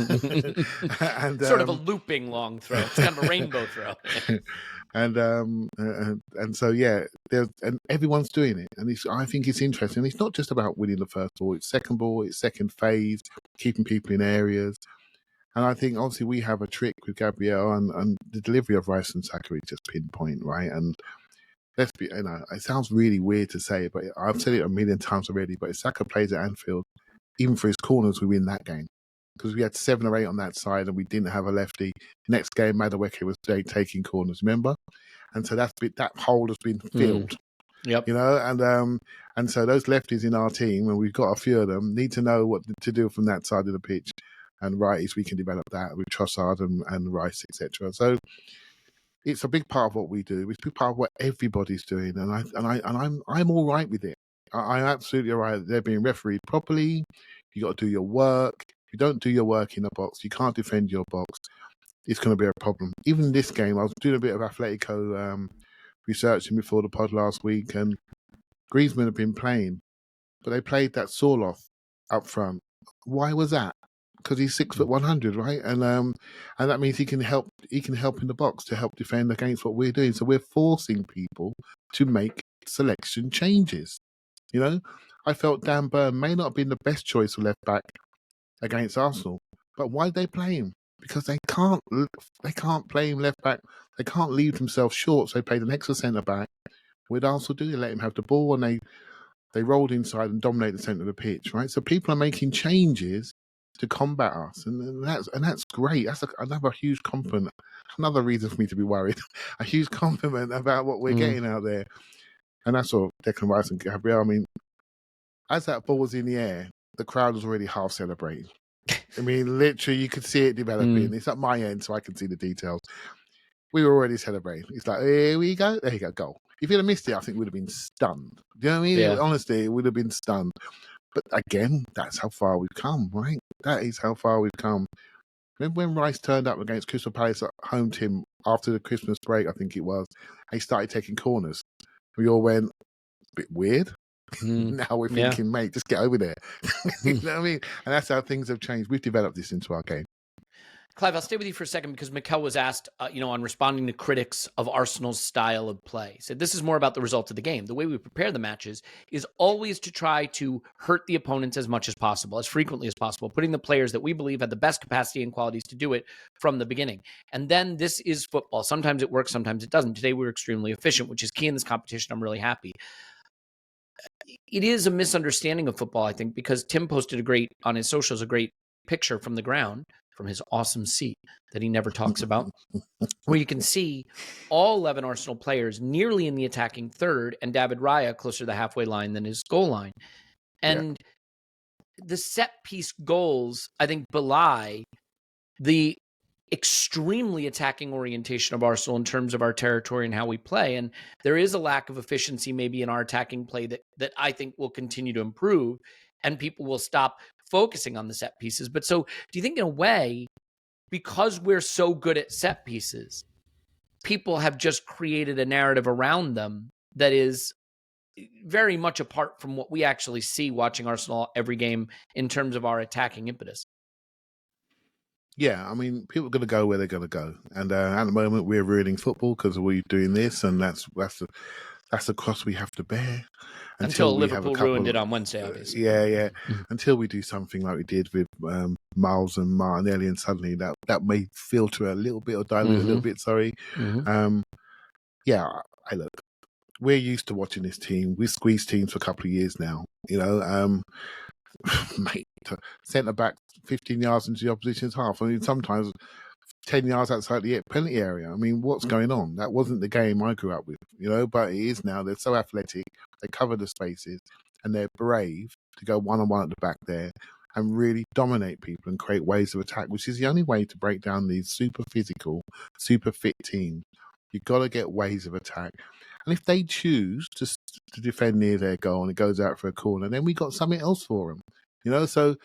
And, sort of a looping long throw. It's kind of a rainbow throw. And so, yeah, and everyone's doing it. And I think it's interesting. It's not just about winning the first ball. It's second ball, it's second phase, keeping people in areas. And I think, obviously, we have a trick with Gabriel, and the delivery of Rice and Saka is just pinpoint, right? And let's be, it sounds really weird to say, but I've said it a million times already. But if Saka plays at Anfield, even for his corners, we win that game because we had 7 or 8 on that side and we didn't have a lefty. Next game, Madueke was taking corners, remember? And so that hole has been filled. Yep. And so those lefties in our team, and we've got a few of them, need to know what to do from that side of the pitch. And righties, we can develop that with Trossard and Rice, etc. So it's a big part of what we do. It's a big part of what everybody's doing, and I'm all right with it. I'm absolutely all right. They're being refereed properly. You got to do your work. If you don't do your work in the box, you can't defend your box. It's going to be a problem. Even this game, I was doing a bit of Atletico researching before the pod last week, and Griezmann had been playing, but they played that Sorloth up front. Why was that? Because he's 6'100", right? And that means he can help in the box to help defend against what we're doing. So we're forcing people to make selection changes. I felt Dan Burn may not have been the best choice for left back against Arsenal, but why did they play him? Because they can't play him left back. They can't leave themselves short. So they played an extra centre back. What did Arsenal do? They let him have the ball, and they rolled inside and dominated the centre of the pitch, right? So people are making changes to combat us, and that's great. That's another huge compliment. Another reason for me to be worried. A huge compliment about what we're getting out there. And that's all Declan Rice and Gabriel. I mean, as that ball was in the air, the crowd was already half celebrating. I mean, literally, you could see it developing. It's at my end, so I can see the details. We were already celebrating. It's like, here we go. There you go, goal. If you'd have missed it, I think we would have been stunned. Do you know what I mean? Yeah. Honestly, it would have been stunned. But again, that's how far we've come, right? That is how far we've come. Remember when Rice turned up against Crystal Palace at home, Tim, after the Christmas break, I think it was, he started taking corners. We all went, a bit weird. Now we're thinking, mate, just get over there. You know what I mean? And that's how things have changed. We've developed this into our game. Clive, I'll stay with you for a second because Mikel was asked, on responding to critics of Arsenal's style of play. He said, this is more about the result of the game. The way we prepare the matches is always to try to hurt the opponents as much as possible, as frequently as possible, putting the players that we believe have the best capacity and qualities to do it from the beginning. And then this is football. Sometimes it works, sometimes it doesn't. Today we were extremely efficient, which is key in this competition. I'm really happy. It is a misunderstanding of football, I think, because Tim posted on his socials a great picture from the ground, from his awesome seat that he never talks about, where you can see all 11 Arsenal players nearly in the attacking third and David Raya closer to the halfway line than his goal line. And the set piece goals, I think, belie the extremely attacking orientation of Arsenal in terms of our territory and how we play. And there is a lack of efficiency maybe in our attacking play that I think will continue to improve, and people will stop focusing on the set pieces. But so do you think in a way, because we're so good at set pieces, people have just created a narrative around them that is very much apart from what we actually see watching Arsenal every game in terms of our attacking impetus? Yeah, I mean, people are going to go where they're going to go. And at the moment, we're ruining football because we're doing this, and that's the cost we have to bear. Until Liverpool ruined it on Wednesday, obviously. Yeah. Until we do something like we did with Miles and Martinelli, and suddenly that may filter a little bit or dilute a little bit, sorry. Look, we're used to watching this team. We squeezed teams for a couple of years now, mate, centre back 15 yards into the opposition's half. I mean, sometimes 10 yards outside the penalty area. I mean, what's going on? That wasn't the game I grew up with, but it is now. They're so athletic. They cover the spaces, and they're brave to go one-on-one at the back there and really dominate people and create waves of attack, which is the only way to break down these super physical, super fit teams. You've got to get waves of attack. And if they choose to defend near their goal and it goes out for a corner, then we got something else for them. So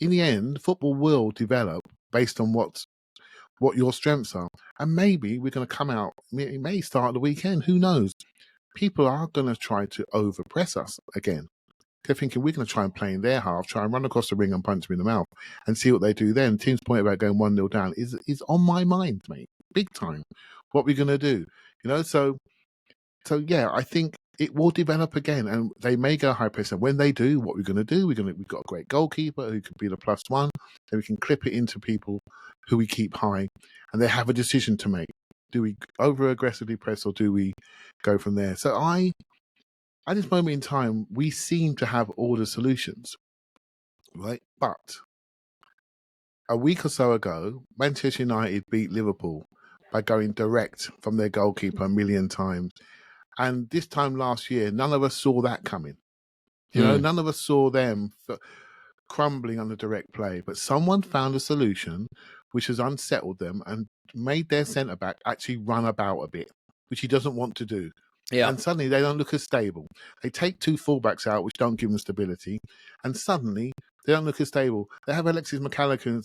in the end, football will develop based on what your strengths are. And maybe we're going to come out, it may start at the weekend, who knows? People are going to try to overpress us again. They're thinking we're going to try and play in their half, try and run across the ring and punch them in the mouth and see what they do then. Tim's point about going 1-0 down is on my mind, mate. Big time. What we're going to do. So yeah, I think it will develop again, and they may go high press. And when they do, what we're going to do, we've got a great goalkeeper who could be the +1. Then we can clip it into people who we keep high, and they have a decision to make. Do we over aggressively press, or do we go from there? So at this moment in time, we seem to have all the solutions, right? But a week or so ago, Manchester United beat Liverpool by going direct from their goalkeeper a million times. And this time last year, none of us saw that coming. None of us saw them crumbling on the direct play. But someone found a solution which has unsettled them and made their centre-back actually run about a bit, which he doesn't want to do. Yeah. And suddenly they don't look as stable. They take 2 fullbacks out, which don't give them stability. And suddenly they don't look as stable. They have Alexis McAllister in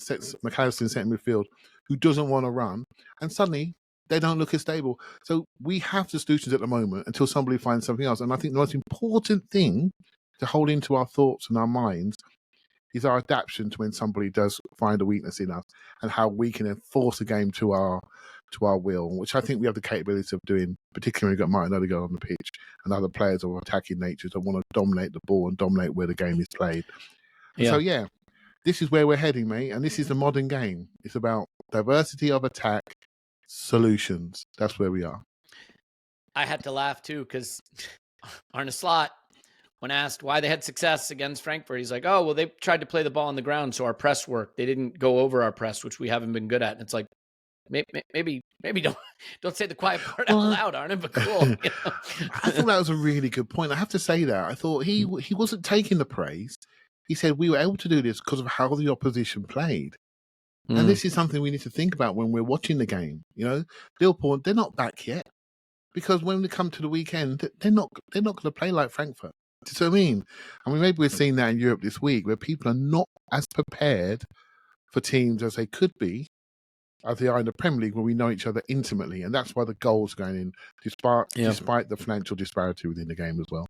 centre midfield, who doesn't want to run. And suddenly they don't look as stable. So we have the solutions at the moment until somebody finds something else. And I think the most important thing to hold into our thoughts and our minds is our adaptation to when somebody does find a weakness in us, and how we can enforce a game to our will, which I think we have the capability of doing, particularly when we've got Martin Ødegaard on the pitch and other players of attacking natures that want to dominate the ball and dominate where the game is played. Yeah. So, this is where we're heading, mate, and this is the modern game. It's about diversity of attack, solutions. That's where we are. I had to laugh, too, because Arne Slot, when asked why they had success against Frankfurt, he's like, oh, well, they tried to play the ball on the ground, so our press worked. They didn't go over our press, which we haven't been good at. And it's like, maybe don't say the quiet part out loud, Arne, but cool. I thought that was a really good point. I have to say that. I thought he wasn't taking the praise. He said we were able to do this because of how the opposition played. And this is something we need to think about when we're watching the game. Liverpool, they're not back yet, because when they come to the weekend, they're not going to play like Frankfurt. Do you see what I mean? Maybe we're seeing that in Europe this week, where people are not as prepared for teams as they could be, as they are in the Premier League, where we know each other intimately. And that's why the goals going in, despite the financial disparity within the game as well.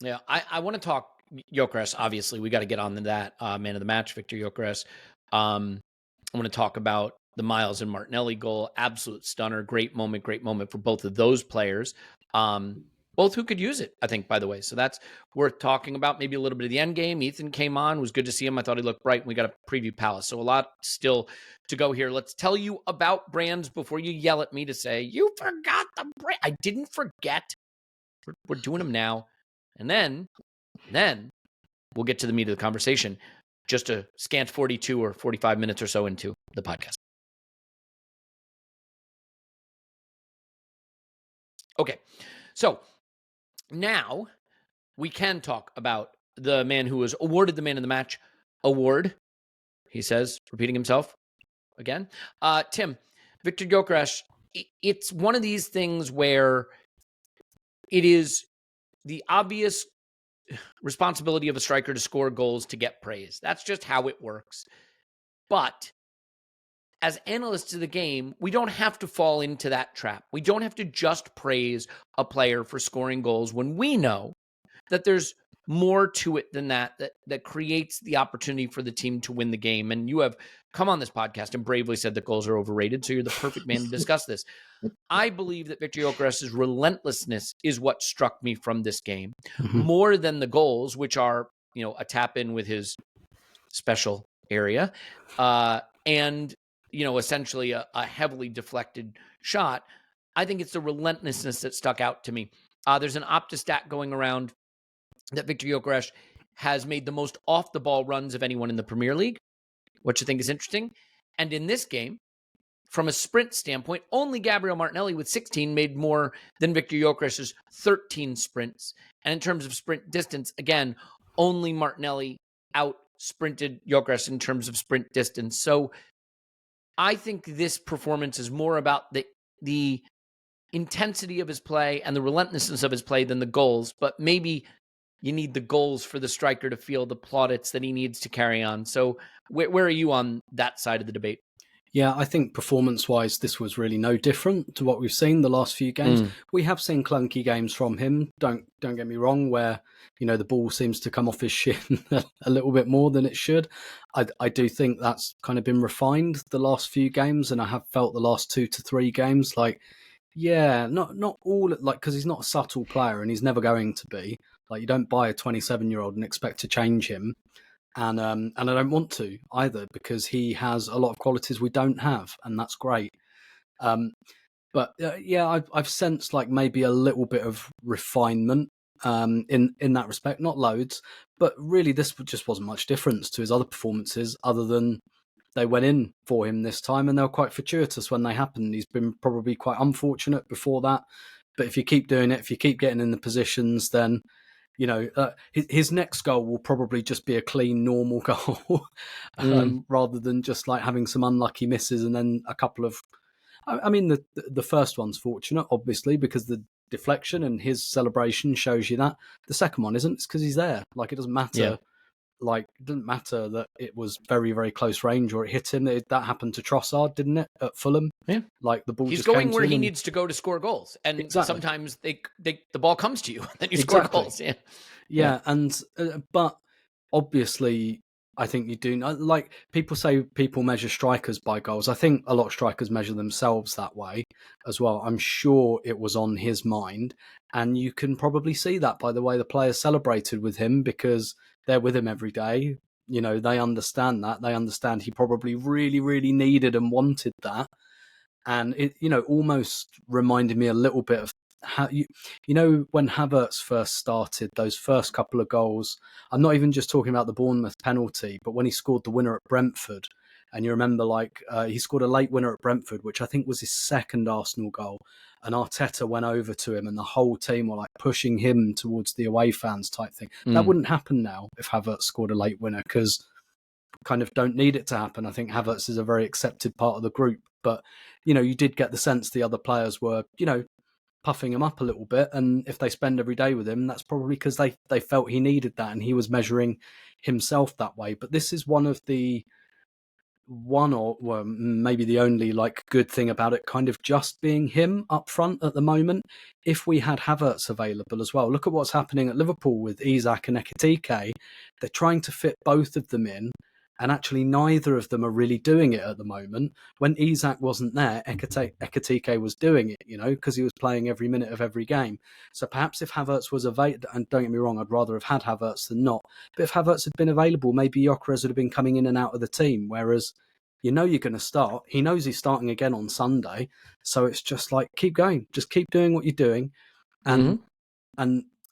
Yeah, I want to talk Gyökeres. Obviously, we got to get on to that. Man of the match, Victor Gyökeres. I want to talk about the Miles and Martinelli goal. Absolute stunner. Great moment for both of those players. Both who could use it, I think, by the way. So that's worth talking about. Maybe a little bit of the end game. Ethan came on. It was good to see him. I thought he looked bright. We got a preview Palace. So a lot still to go here. Let's tell you about brands before you yell at me to say, you forgot the brand. I didn't forget. We're doing them now. And then we'll get to the meat of the conversation. Just a scant 42 or 45 minutes or so into the podcast. Okay, so now we can talk about the man who was awarded the Man of the Match award. He says, repeating himself again. Tim, Victor Gyokeres, it's one of these things where it is the obvious responsibility of a striker to score goals to get praise. That's just how it works. But as analysts of the game, we don't have to fall into that trap. We don't have to just praise a player for scoring goals when we know that there's more to it than that creates the opportunity for the team to win the game. And you have come on this podcast and bravely said that goals are overrated, so you're the perfect man to discuss this. I believe that Victor Gyokeres' relentlessness is what struck me from this game, more than the goals, which are, a tap in with his special area, and essentially a heavily deflected shot. I think it's the relentlessness that stuck out to me. There's an Opta stat going around that Victor Gyokeres has made the most off-the-ball runs of anyone in the Premier League, which I think is interesting. And in this game, from a sprint standpoint, only Gabriel Martinelli with 16 made more than Victor Gyokeres' 13 sprints. And in terms of sprint distance, again, only Martinelli out-sprinted Gyökeres in terms of sprint distance. So I think this performance is more about the intensity of his play and the relentlessness of his play than the goals, but maybe you need the goals for the striker to feel the plaudits that he needs to carry on. So where are you on that side of the debate? Yeah, I think performance-wise, this was really no different to what we've seen the last few games. We have seen clunky games from him. Don't get me wrong, where the ball seems to come off his shin a little bit more than it should. I do think that's kind of been refined the last few games, and I have felt the last 2 to 3 games not all because he's not a subtle player, and he's never going to be. You don't buy a 27-year-old and expect to change him. And I don't want to either, because he has a lot of qualities we don't have, and that's great. But But yeah, I've sensed like maybe a little bit of refinement in that respect. Not loads, but really this just wasn't much difference to his other performances, other than they went in for him this time, and they were quite fortuitous when they happened. He's been probably quite unfortunate before that, but if you keep doing it, if you keep getting in the positions, then his next goal will probably just be a clean, normal goal, rather than just like having some unlucky misses and then a couple of. I mean, the first one's fortunate, obviously, because the deflection and his celebration shows you that. The second one isn't. It's because he's there. Like, it doesn't matter. Yeah. Like, it doesn't matter that it was very, very close range or it hit him. That happened to Trossard, didn't it, at Fulham? Yeah. Like, the ball He's just going came where to him he and... needs to go to score goals. And Exactly. sometimes the ball comes to you, then you score goals. Yeah. Yeah, and but obviously, I think you do. Like, people say people measure strikers by goals. I think a lot of strikers measure themselves that way as well. I'm sure it was on his mind, and you can probably see that by the way the players celebrated with him, because they're with him every day. You know, they understand that. They understand he probably really, really needed and wanted that. And it, almost reminded me a little bit of how when Havertz first started, those first couple of goals. I'm not even just talking about the Bournemouth penalty, but when he scored the winner at Brentford, and you remember, he scored a late winner at Brentford, which I think was his second Arsenal goal, and Arteta went over to him, and the whole team were like pushing him towards the away fans type thing. That wouldn't happen now if Havertz scored a late winner, because kind of don't need it to happen. I think Havertz is a very accepted part of the group, but you did get the sense the other players were puffing him up a little bit, and if they spend every day with him, that's probably because they felt he needed that, and he was measuring himself that way. But this is one or maybe the only good thing about it kind of just being him up front at the moment. If we had Havertz available as well, look at what's happening at Liverpool with Isak and Ekitike. They're trying to fit both of them in, and actually neither of them are really doing it at the moment. When Isak wasn't there, Ekitike was doing it, because he was playing every minute of every game. So perhaps if Havertz was available, and don't get me wrong, I'd rather have had Havertz than not, but if Havertz had been available, maybe Gyökeres would have been coming in and out of the team, whereas you're going to start. He knows he's starting again on Sunday, so it's just like, keep going, just keep doing what you're doing. And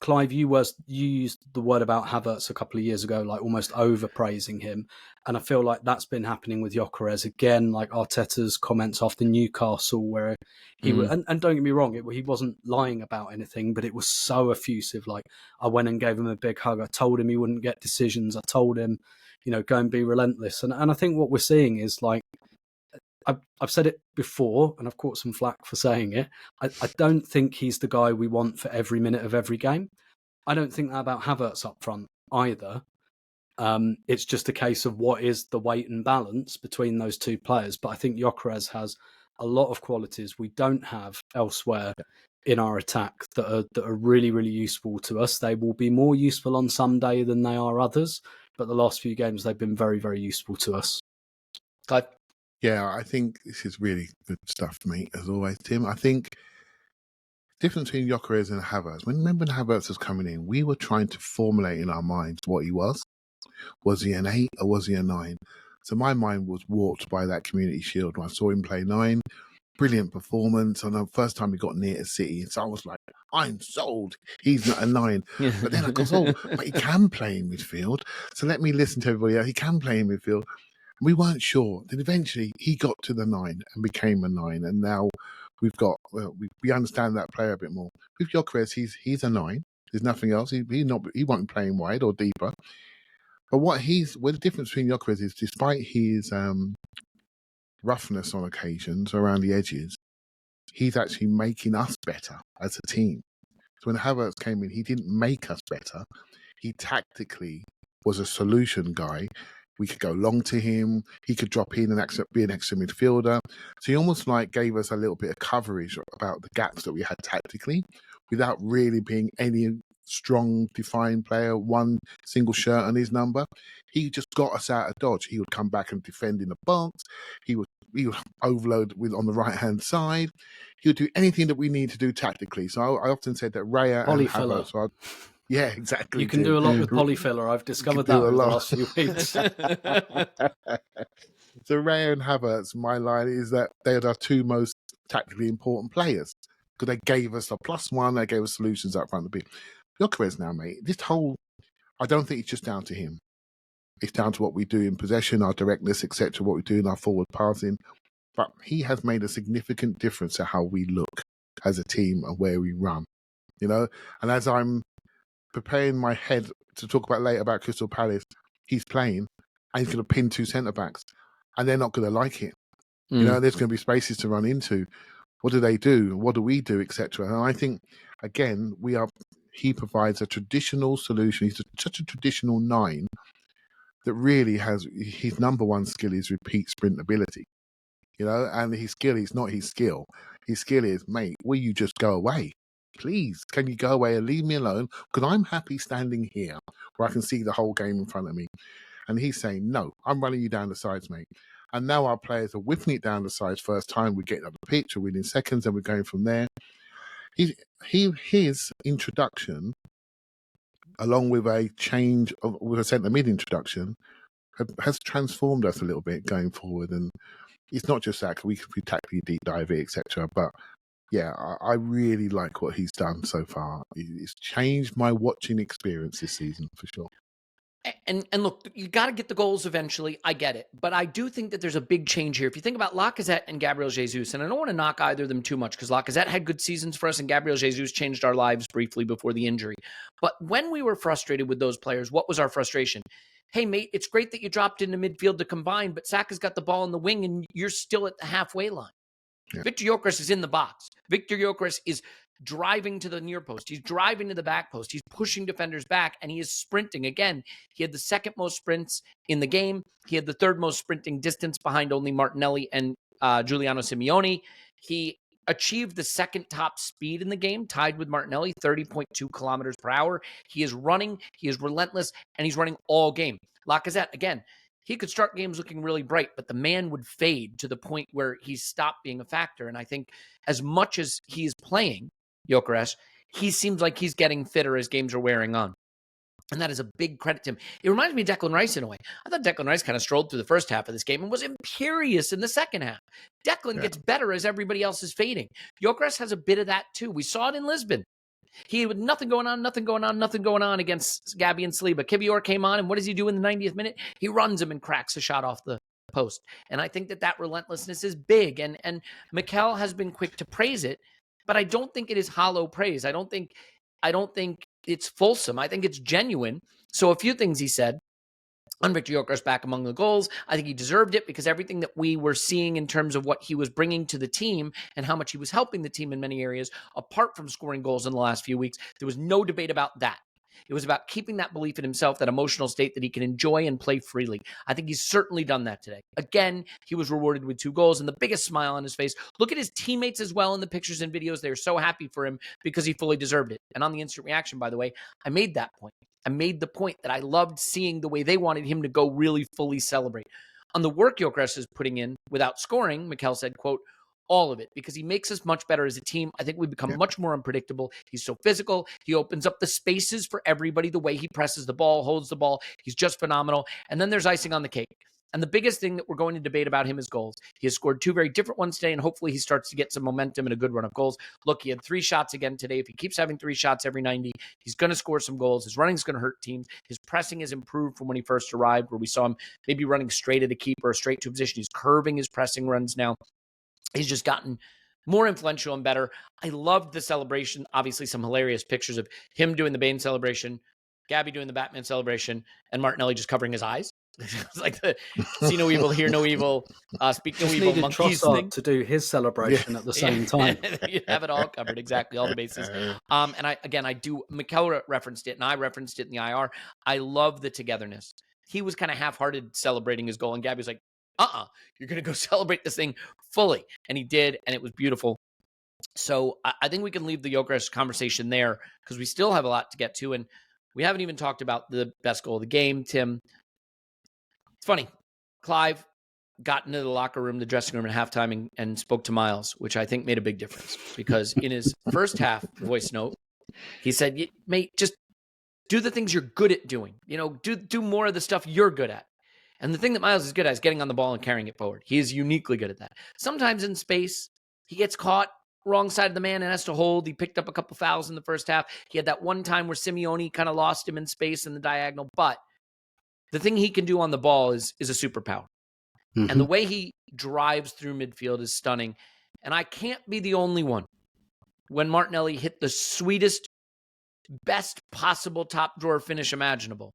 Clive, you used the word about Havertz a couple of years ago, like almost overpraising him. And I feel like that's been happening with Gyökeres again, like Arteta's comments after Newcastle, where he was, and don't get me wrong, he wasn't lying about anything, but it was so effusive. Like, I went and gave him a big hug. I told him he wouldn't get decisions. I told him, go and be relentless. And I think what we're seeing is, like, I've said it before, and I've caught some flack for saying it. I don't think he's the guy we want for every minute of every game. I don't think that about Havertz up front either. It's just a case of what is the weight and balance between those two players. But I think Gyökeres has a lot of qualities we don't have elsewhere in our attack that are really, really useful to us. They will be more useful on some day than they are others, but the last few games they've been very, very useful to us. Clive? Yeah, I think this is really good stuff, mate, as always, Tim. I think the difference between Gyökeres and Havertz, remember when Havertz was coming in, we were trying to formulate in our minds what he was. Was he an 8 or was he a 9? So my mind was warped by that Community Shield when I saw him play 9. Brilliant performance. And the first time he got near to City, so I was like, I'm sold. He's not a 9. But then I go, but he can play in midfield. So let me listen to everybody else. He can play in midfield. We weren't sure. Then eventually he got to the 9 and became a 9. And now we've got, we understand that player a bit more. With Gyökeres, he's a 9. There's nothing else. He won't be playing wide or deeper. But the difference between Gyökeres is, despite his roughness on occasions around the edges, he's actually making us better as a team. So when Havertz came in, he didn't make us better. He tactically was a solution guy. We could go long to him. He could drop in and be an extra midfielder. So he almost gave us a little bit of coverage about the gaps that we had tactically, without really being any strong, defined player, one single shirt on his number. He just got us out of dodge. He would come back and defend in the box. He would overload on the right-hand side. He would do anything that we need to do tactically. So I often said that Raya and Havertz... Yeah, exactly. You can do a lot with polyfiller. I've discovered that over the last few weeks. So Raya and Havertz, my line is that they are the two most tactically important players because they gave us a +1, they gave us solutions up front of the pitch. Gyökeres now, mate, I don't think it's just down to him. It's down to what we do in possession, our directness, etc., what we do in our forward passing. But he has made a significant difference to how we look as a team and where we run, And as I'm preparing my head to talk about later about Crystal Palace, he's playing and he's going to pin 2 centre-backs and they're not going to like it. There's going to be spaces to run into. What do they do? What do we do, etc.? And I think, again, he provides a traditional solution. He's such a traditional 9 that really has his number one skill is repeat sprint ability, and his skill is not his skill. His skill is, mate, will you just go away? Please, can you go away and leave me alone? Because I'm happy standing here where I can see the whole game in front of me. And he's saying, no, I'm running you down the sides, mate. And now our players are whipping it down the sides first time. We're getting up the pitch, we're winning seconds, and we're going from there. His introduction, along with a change with a centre mid introduction, has transformed us a little bit going forward. And it's not just that we tactically deep dive it, etc. But yeah, I really like what he's done so far. It's changed my watching experience this season for sure. And look, you got to get the goals eventually. I get it. But I do think that there's a big change here. If you think about Lacazette and Gabriel Jesus, and I don't want to knock either of them too much because Lacazette had good seasons for us and Gabriel Jesus changed our lives briefly before the injury. But when we were frustrated with those players, what was our frustration? Hey, mate, it's great that you dropped into midfield to combine, but Saka's got the ball in the wing and you're still at the halfway line. Yeah. Victor Gyökeres is in the box. Victor Gyökeres is driving to the near post. He's driving to the back post. He's pushing defenders back, and he is sprinting. Again, he had the second most sprints in the game. He had the third most sprinting distance behind only Martinelli and Giuliano Simeone. He achieved the second top speed in the game, tied with Martinelli, 30.2 kilometers per hour. He is running. He is relentless, and he's running all game. Lacazette, again, he could start games looking really bright, but the man would fade to the point where he stopped being a factor. And I think as much as he is playing, Gyökeres, he seems like he's getting fitter as games are wearing on. And that is a big credit to him. It reminds me of Declan Rice in a way. I thought Declan Rice kind of strolled through the first half of this game and was imperious in the second half. Declan gets better as everybody else is fading. Gyökeres has a bit of that too. We saw it in Lisbon. He had nothing going on against Gabby and Saliba. Kivior came on, and what does he do in the 90th minute? He runs him and cracks a shot off the post. And I think that relentlessness is big. And Mikel has been quick to praise it, but I don't think it is hollow praise. I don't think it's fulsome. I think it's genuine. So a few things he said on Victor Gyökeres back among the goals. I think he deserved it because everything that we were seeing in terms of what he was bringing to the team and how much he was helping the team in many areas, apart from scoring goals in the last few weeks, there was no debate about that. It was about keeping that belief in himself, that emotional state that he can enjoy and play freely. I think he's certainly done that today. Again, he was rewarded with 2 goals and the biggest smile on his face. Look at his teammates as well in the pictures and videos. They're so happy for him because he fully deserved it. And on the instant reaction, by the way, I made that point. I made the point that I loved seeing the way they wanted him to go really fully celebrate. On the work Gyökeres is putting in without scoring, Mikel said, quote, all of it, because he makes us much better as a team. I think we've become much more unpredictable. He's so physical. He opens up the spaces for everybody, the way he presses the ball, holds the ball. He's just phenomenal. And then there's icing on the cake. And the biggest thing that we're going to debate about him is goals. He has scored 2 very different ones today, and hopefully he starts to get some momentum and a good run of goals. Look, he had 3 shots again today. If he keeps having 3 shots every 90, he's going to score some goals. His running is going to hurt teams. His pressing has improved from when he first arrived, where we saw him maybe running straight at a keeper or straight to a position. He's curving his pressing runs now. He's just gotten more influential and better. I loved the celebration. Obviously, some hilarious pictures of him doing the Bane celebration, Gabby doing the Batman celebration, and Martinelli just covering his eyes. It's like the see no evil, hear no evil, speak no evil, monkeys thing. To do his celebration at the same time. You have it all covered, exactly, all the bases. And I do, Mikel referenced it, and I referenced it in the IR. I love the togetherness. He was kind of half-hearted celebrating his goal, and Gabby was like, you're going to go celebrate this thing fully. And he did, and it was beautiful. So I think we can leave the Gyökeres conversation there because we still have a lot to get to, and we haven't even talked about the best goal of the game, Tim. It's funny. Clive got into the locker room, the dressing room at halftime and spoke to Miles, which I think made a big difference because in his first half voice note, he said, mate, just do the things you're good at doing. Do more of the stuff you're good at. And the thing that Miles is good at is getting on the ball and carrying it forward. He is uniquely good at that. Sometimes in space, he gets caught wrong side of the man and has to hold. He picked up a couple fouls in the first half. He had that one time where Simeone kind of lost him in space in the diagonal. But the thing he can do on the ball is a superpower. Mm-hmm. And the way he drives through midfield is stunning. And I can't be the only one when Martinelli hit the sweetest, best possible top drawer finish imaginable,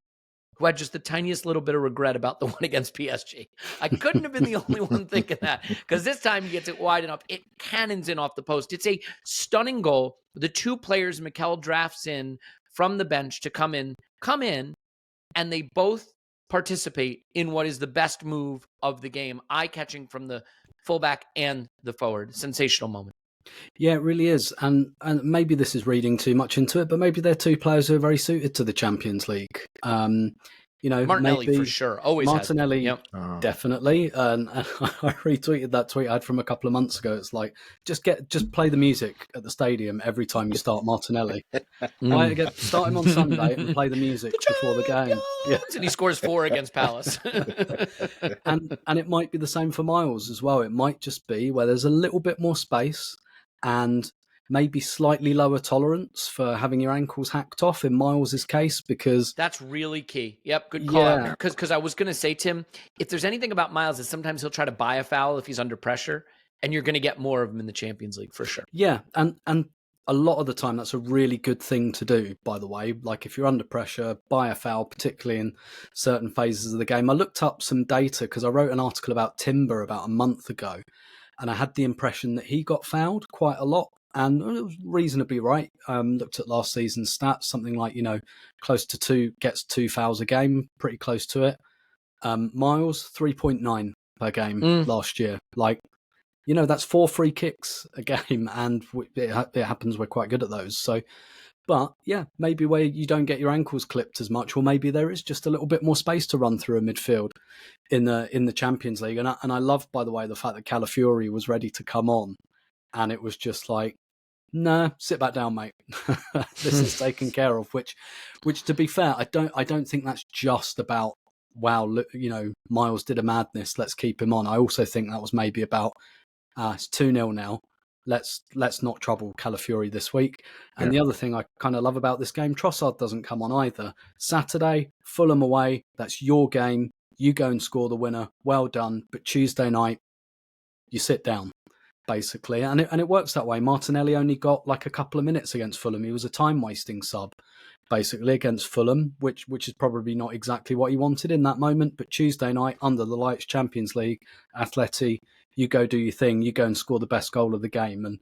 who had just the tiniest little bit of regret about the one against PSG. I couldn't have been the only one thinking that, because this time he gets it wide enough. It cannons in off the post. It's a stunning goal. The two players Mikel drafts in from the bench to come in, and they both participate in what is the best move of the game, eye-catching from the fullback and the forward. Sensational moment. Yeah, it really is. And maybe this is reading too much into it, but maybe they're two players who are very suited to the Champions League. Martinelli maybe for sure. Always Martinelli, yep. Definitely. And I retweeted that tweet I had from a couple of months ago. It's like, just play the music at the stadium every time you start Martinelli. Start him on Sunday and play the music before the game. Yeah. And he scores 4 against Palace. and it might be the same for Miles as well. It might just be where there's a little bit more space and maybe slightly lower tolerance for having your ankles hacked off in Miles' case, because that's really key. Yep, good call out. Because I was going to say, Tim, if there's anything about Miles, is sometimes he'll try to buy a foul if he's under pressure, and you're going to get more of him in the Champions League for sure. Yeah, and a lot of the time that's a really good thing to do, by the way. Like if you're under pressure, buy a foul, particularly in certain phases of the game. I looked up some data because I wrote an article about Timber about a month ago, and I had the impression that he got fouled quite a lot. And it was reasonably right. Looked at last season's stats, something like, close to 2, gets 2 fouls a game, pretty close to it. Miles, 3.9 per game last year. Like, that's 4 free kicks a game, and it happens we're quite good at those. So, but yeah, maybe where you don't get your ankles clipped as much, or maybe there is just a little bit more space to run through a midfield in the Champions League. And I love, by the way, the fact that Calafiori was ready to come on. And it was just like, nah, sit back down, mate. This is taken care of. Which, to be fair, I don't think that's just about, wow, Miles did a madness, let's keep him on. I also think that was maybe about, it's 2-0 now. Let's not trouble Calafiori this week. And the other thing I kind of love about this game, Trossard doesn't come on either. Saturday, Fulham away. That's your game. You go and score the winner. Well done. But Tuesday night, you sit down, basically, and it works that way. Martinelli only got like a couple of minutes against Fulham. He was a time-wasting sub, basically, against Fulham, which is probably not exactly what he wanted in that moment. But Tuesday night, under the lights, Champions League, Atleti, you go do your thing, you go and score the best goal of the game. And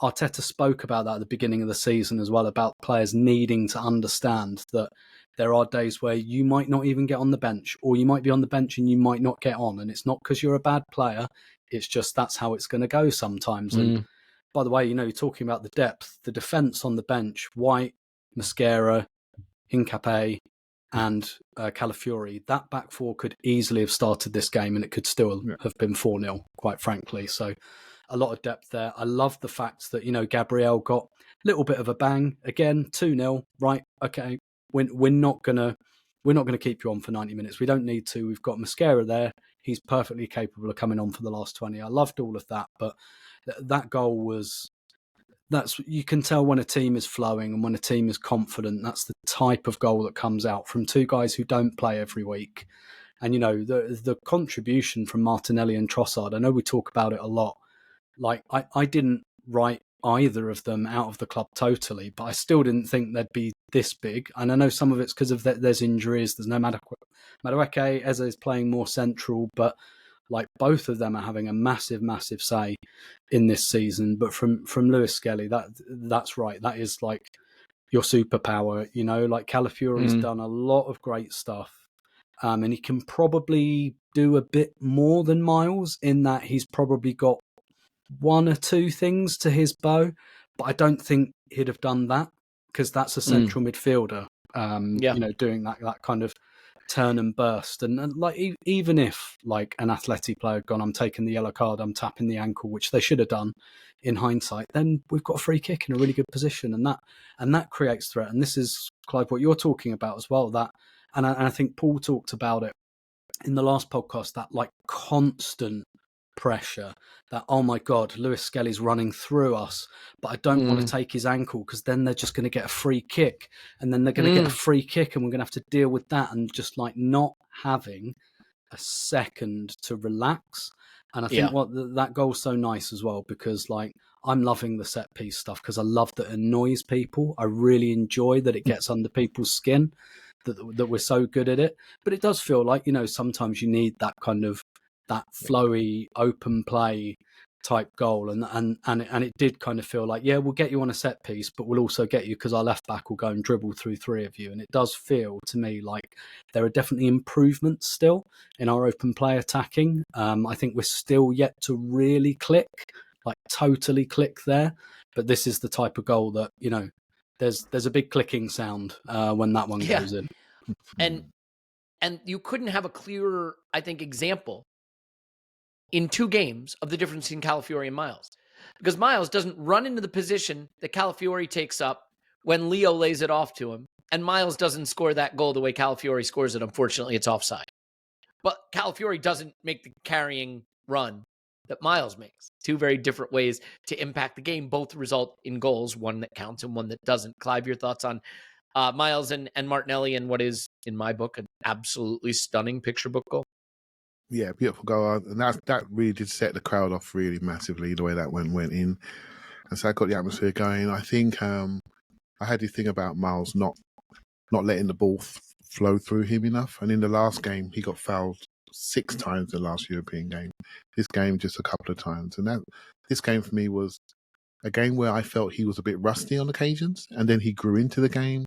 Arteta spoke about that at the beginning of the season as well, about players needing to understand that there are days where you might not even get on the bench, or you might be on the bench and you might not get on. And it's not because you're a bad player. It's just that's how it's going to go sometimes. And by the way, you're talking about the depth, the defence on the bench, White, Mosquera, Hincapié, and Calafiori. That back four could easily have started this game, and it could still have been 4-0, quite frankly. So a lot of depth there. I love the fact that, Gabriel got a little bit of a bang. Again, 2-0, right, okay, we're not going to keep you on for 90 minutes. We don't need to. We've got Mosquera there. He's perfectly capable of coming on for the last 20. I loved all of that, but that goal you can tell when a team is flowing and when a team is confident. That's the type of goal that comes out from two guys who don't play every week. And, the contribution from Martinelli and Trossard, I know we talk about it a lot. Like, I didn't write either of them out of the club totally, but I still didn't think they'd be this big. And I know some of it's because of there's injuries. There's no Madueke. Eze is playing more central, but like both of them are having a massive, massive say in this season. But from Lewis-Skelly, that's right. That is like your superpower. Like Calafiori's done a lot of great stuff, and he can probably do a bit more than Miles in that he's probably got one or two things to his bow, but I don't think he'd have done that because that's a central midfielder, doing that kind of turn and burst. And like, even if like an Atleti player had gone, I'm taking the yellow card, I'm tapping the ankle, which they should have done in hindsight, then we've got a free kick in a really good position. And that creates threat. And this is, Clive, what you're talking about as well, and I think Paul talked about it in the last podcast, that like constant pressure that, oh my God, Lewis-Skelly's running through us, but I don't want to take his ankle because then they're just going to get a free kick, and then they're going to get a free kick and we're going to have to deal with that, and just like not having a second to relax. And I think that goal's so nice as well, because like I'm loving the set piece stuff because I love that it annoys people. I really enjoy that it gets under people's skin, that we're so good at it. But it does feel like, you know, sometimes you need that kind of that flowy open play type goal, and it did kind of feel like, yeah, we'll get you on a set piece, but we'll also get you because our left back will go and dribble through three of you. And it does feel to me like there are definitely improvements still in our open play attacking. I think we're still yet to really click, like totally click there, but this is the type of goal that, you know, there's a big clicking sound when that one goes in. And you couldn't have a clearer, I think, example in 2 games of the difference between Calafiori and Miles. Because Miles doesn't run into the position that Calafiori takes up when Leo lays it off to him. And Miles doesn't score that goal the way Calafiori scores it. Unfortunately, it's offside. But Calafiori doesn't make the carrying run that Miles makes. 2 very different ways to impact the game. Both result in goals, one that counts and one that doesn't. Clive, your thoughts on Miles and Martinelli and what is, in my book, an absolutely stunning picture book goal? Yeah, beautiful goal, and that really did set the crowd off really massively, the way that went in, and so I got the atmosphere going. I think I had this thing about Miles not letting the ball flow through him enough, and in the last game he got fouled 6 times in the last European game. This game just a couple of times, and this game for me was a game where I felt he was a bit rusty on occasions, and then he grew into the game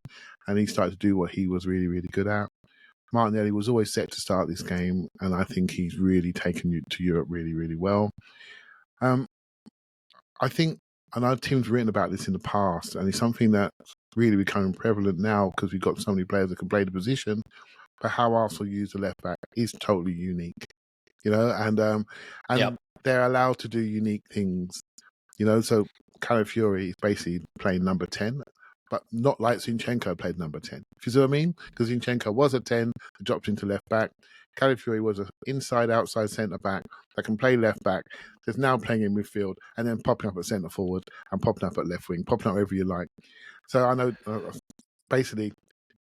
and he started to do what he was really, really good at. Martinelli was always set to start this game, and I think he's really taken you to Europe really, really well. I think, and our team's written about this in the past, and it's something that's really becoming prevalent now because we've got so many players that can play the position, but how Arsenal use the left back is totally unique, you know, and they're allowed to do unique things, you know. So Calafiori is basically playing number 10, but not like Zinchenko played number 10. You see what I mean? Because Zinchenko was a 10, dropped into left back. Calafiori was an inside-outside centre-back that can play left back, that's now playing in midfield, and then popping up at centre-forward and popping up at left wing, popping up wherever you like. So I know, basically,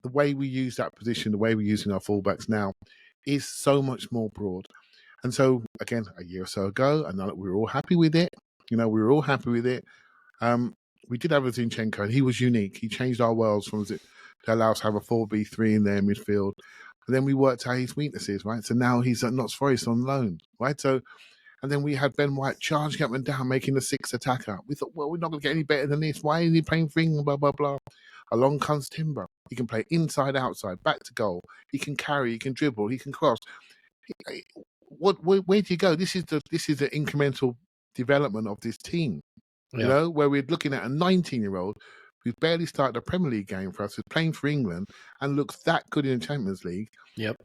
the way we use that position, the way we're using our fullbacks now, is so much more broad. And so, again, a year or so ago, I know that we were all happy with it. You know, we were all happy with it. We did have a Zinchenko, and he was unique. He changed our worlds from to allow us to have a 4-3 in their midfield. And then we worked out his weaknesses, right? So now he's at Notts Forest on loan, right? So, and then we had Ben White charging up and down, making the 6th attacker. We thought, well, we're not going to get any better than this. Why is he playing for England, blah, blah, blah. Along comes Timber. He can play inside, outside, back to goal. He can carry, he can dribble, he can cross. Where do you go? This is the incremental development of this team. You know, where we're looking at a 19-year-old who's barely started a Premier League game for us, who's playing for England and looks that good in the Champions League. Yet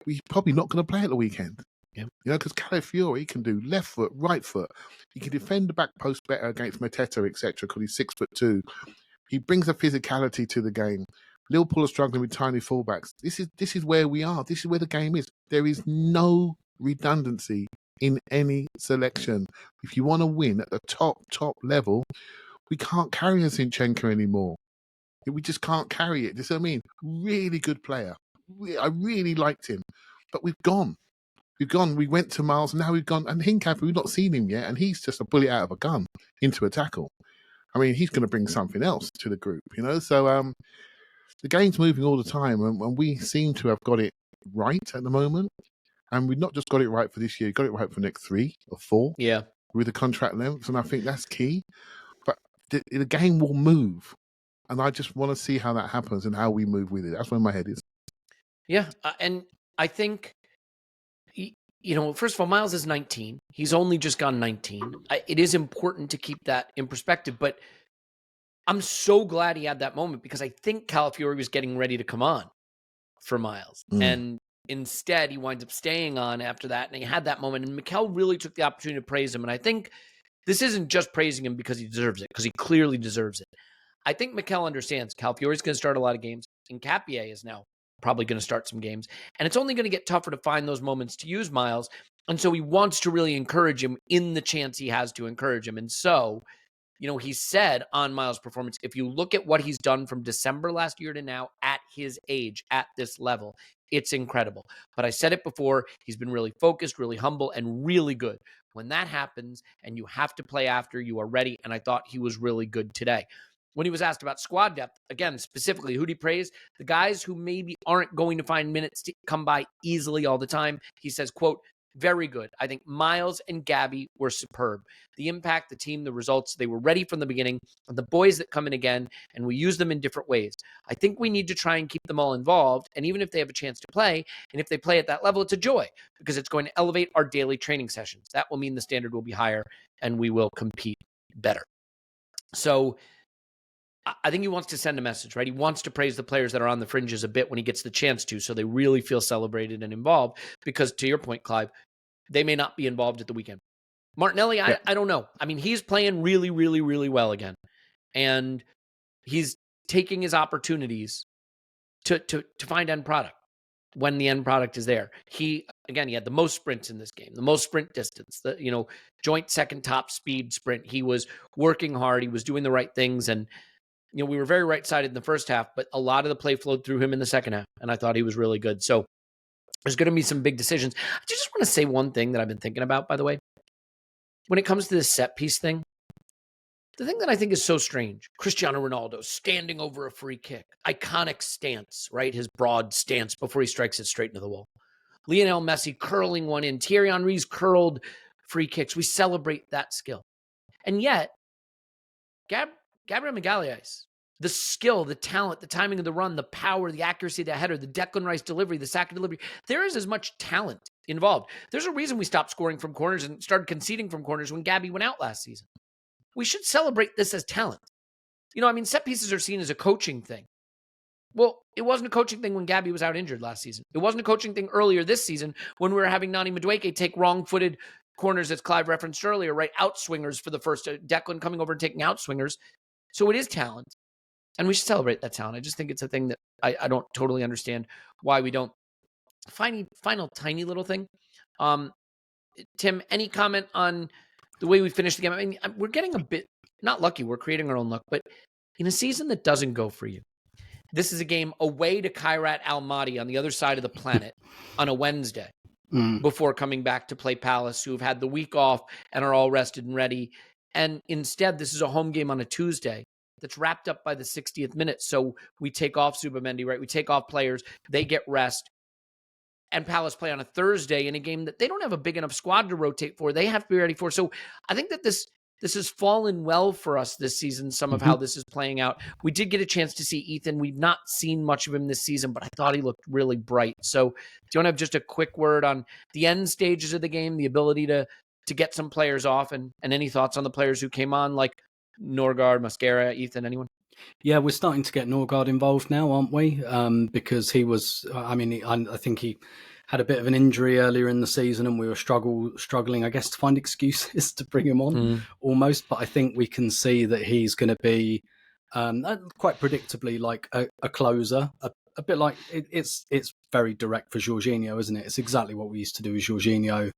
we're probably not going to play at the weekend. You know, because Calafiori can do left foot, right foot. He can defend the back post better against Mateta, etc., because he's 6'2". He brings a physicality to the game. Liverpool are struggling with tiny fullbacks. This is where we are. This is where the game is. There is no redundancy in any selection. If you want to win at the top level, we can't carry a Zinchenko anymore. We just can't carry it. You see what I mean? Really good player. I really liked him. But we've gone. We went to Miles, now we've gone. And Hincapie, we've not seen him yet, and he's just a bullet out of a gun into a tackle. I mean, he's going to bring something else to the group, you know? So the game's moving all the time, and we seem to have got it right at the moment. And we've not just got it right for this year, got it right for the next 3 or 4 with the contract lengths, and I think that's key. But the game will move, and I just want to see how that happens and how we move with it. That's where my head is. Yeah, and I think, you know, first of all, Miles is 19. He's only just gone 19. It is important to keep that in perspective, but I'm so glad he had that moment because I think Calafiori was getting ready to come on for Miles. And instead, he winds up staying on after that, and he had that moment. And Mikel really took the opportunity to praise him. And I think this isn't just praising him because he deserves it, because he clearly deserves it. I think Mikel understands Calafiori's going to start a lot of games, and Capie is now probably going to start some games. And it's only going to get tougher to find those moments to use Miles. And so he wants to really encourage him in the chance he has to encourage him. And so, he said on Miles' performance, if you look at what he's done from December last year to now at his age, at this level, it's incredible. But I said it before, he's been really focused, really humble, and really good. When that happens and you have to play after, you are ready. And I thought he was really good today. When he was asked about squad depth, again, specifically, who'd he praise? The guys who maybe aren't going to find minutes to come by easily all the time. He says, quote, very good. I think Miles and Gabby were superb. The impact, the team, the results, they were ready from the beginning. The boys that come in again, and we use them in different ways. I think we need to try and keep them all involved. And even if they have a chance to play, and if they play at that level, it's a joy because it's going to elevate our daily training sessions. That will mean the standard will be higher and we will compete better. So I think he wants to send a message, right? He wants to praise the players that are on the fringes a bit when he gets the chance to, so they really feel celebrated and involved. Because to your point, Clive, they may not be involved at the weekend. Martinelli, I don't know. I mean, he's playing really, really, really well again. And he's taking his opportunities to find end product when the end product is there. He had the most sprints in this game, the most sprint distance, the joint second top speed sprint. He was working hard. He was doing the right things. And we were very right-sided in the first half, but a lot of the play flowed through him in the second half. And I thought he was really good. So there's going to be some big decisions. I just want to say one thing that I've been thinking about, by the way. When it comes to this set piece thing, the thing that I think is so strange, Cristiano Ronaldo standing over a free kick, iconic stance, right? His broad stance before he strikes it straight into the wall. Lionel Messi curling one in. Thierry Henry's curled free kicks. We celebrate that skill. And yet, Gabriel Magalhaes, the skill, the talent, the timing of the run, the power, the accuracy of the header, the Declan Rice delivery, the Saka delivery. There is as much talent involved. There's a reason we stopped scoring from corners and started conceding from corners when Gabby went out last season. We should celebrate this as talent. Set pieces are seen as a coaching thing. Well, it wasn't a coaching thing when Gabby was out injured last season. It wasn't a coaching thing earlier this season when we were having Nani Madueke take wrong-footed corners, as Clive referenced earlier, right? Out swingers for the first, Declan coming over and taking out swingers. So it is talent. And we should celebrate that talent. I just think it's a thing that I don't totally understand why we don't. Final tiny little thing. Tim, any comment on the way we finished the game? I mean, we're getting a bit, not lucky, we're creating our own luck, but in a season that doesn't go for you, this is a game away to Kairat Almaty on the other side of the planet on a Wednesday before coming back to play Palace, who have had the week off and are all rested and ready. And instead, this is a home game on a Tuesday that's wrapped up by the 60th minute. So we take off Zubimendi, right? We take off players. They get rest. And Palace play on a Thursday in a game that they don't have a big enough squad to rotate for. They have to be ready for. So I think that this has fallen well for us this season, some of how this is playing out. We did get a chance to see Ethan. We've not seen much of him this season, but I thought he looked really bright. So do you want to have just a quick word on the end stages of the game, the ability to get some players off, and any thoughts on the players who came on, like Norgard, Mascara, Ethan, anyone? Yeah, we're starting to get Norgard involved now, aren't we? Because he was, I think he had a bit of an injury earlier in the season and we were struggling, I guess, to find excuses to bring him on almost. But I think we can see that he's going to be quite predictably like a closer, a bit like it's very direct for Jorginho, isn't it? It's exactly what we used to do with Jorginho.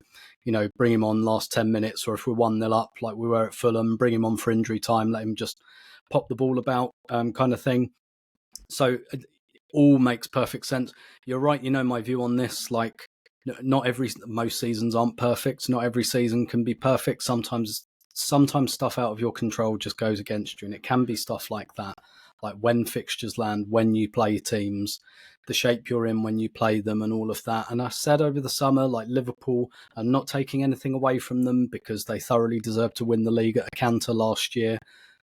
Bring him on last 10 minutes, or if we're 1-0 up like we were at Fulham, bring him on for injury time, let him just pop the ball about kind of thing. So it all makes perfect sense. You're right, my view on this, like most seasons aren't perfect. Not every season can be perfect. Sometimes stuff out of your control just goes against you, and it can be stuff like that. Like when fixtures land, when you play teams, the shape you're in when you play them and all of that. And I said over the summer, like Liverpool, I'm not taking anything away from them because they thoroughly deserved to win the league at a canter last year.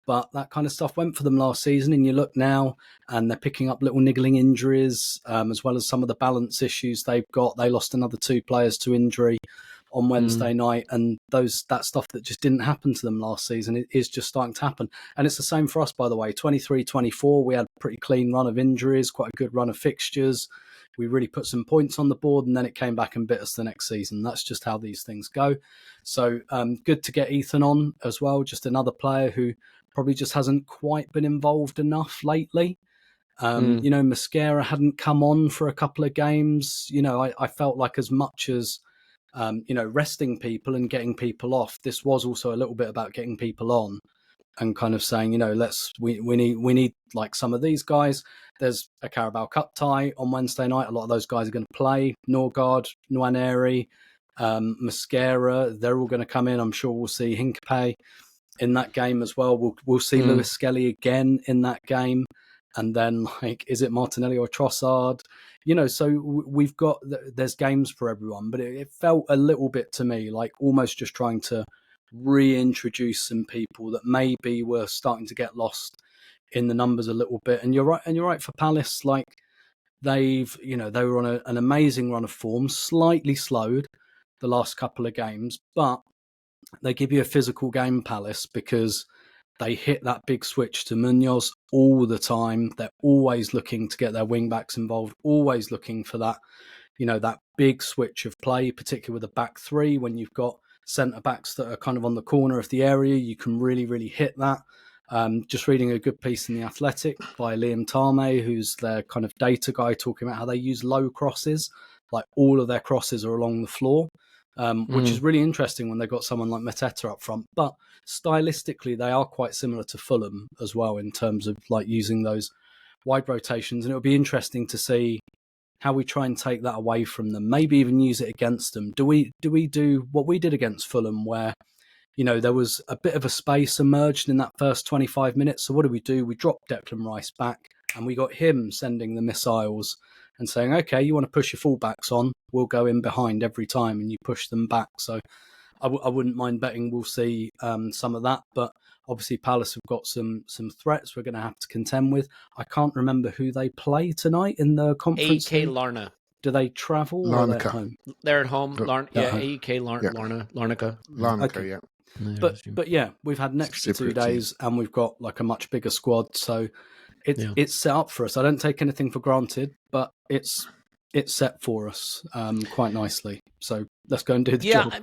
But that kind of stuff went for them last season, and you look now and they're picking up little niggling injuries, as well as some of the balance issues they've got. They lost another 2 players to injury on Wednesday night, and that stuff that just didn't happen to them last season is just starting to happen. And it's the same for us, by the way. 23-24, we had a pretty clean run of injuries, quite a good run of fixtures. We really put some points on the board, and then it came back and bit us the next season. That's just how these things go. So good to get Ethan on as well, just another player who probably just hasn't quite been involved enough lately. Mascara hadn't come on for a couple of games. I felt like as much as resting people and getting people off. This was also a little bit about getting people on and kind of saying, we need like some of these guys. There's a Carabao Cup tie on Wednesday night. A lot of those guys are going to play. Ødegaard, Nwaneri, Mascara, they're all going to come in. I'm sure we'll see Hincapié in that game as well. We'll see Lewis-Skelly again in that game. And then, like, is it Martinelli or Trossard? So there's games for everyone. But it felt a little bit to me like almost just trying to reintroduce some people that maybe were starting to get lost in the numbers a little bit. And you're right for Palace. Like they were on an amazing run of form, slightly slowed the last couple of games, but they give you a physical game, Palace, because they hit that big switch to Munoz all the time. They're always looking to get their wing backs involved, always looking for that, that big switch of play, particularly with a back three. When you've got centre backs that are kind of on the corner of the area, you can really, really hit that. Just reading a good piece in The Athletic by Liam Tameh, who's their kind of data guy, talking about how they use low crosses. Like all of their crosses are along the floor, which is really interesting when they've got someone like Mateta up front. But stylistically, they are quite similar to Fulham as well in terms of like using those wide rotations. And it'll be interesting to see how we try and take that away from them, maybe even use it against them. Do we do what we did against Fulham, where there was a bit of a space emerged in that first 25 minutes? So what do? We dropped Declan Rice back and we got him sending the missiles and saying, okay, you want to push your fullbacks on, we'll go in behind every time, and you push them back. So I wouldn't mind betting we'll see some of that. But obviously Palace have got some threats we're going to have to contend with. I can't remember who they play tonight in the conference. AEK Larnaca. Do they travel or are they at home? They're at home. AEK Larnaca. Larnaca, yeah. But yeah, we've had an extra 2 days and we've got like a much bigger squad. So it's set up for us. I don't take anything for granted, but it's set for us quite nicely. So let's go and do the job.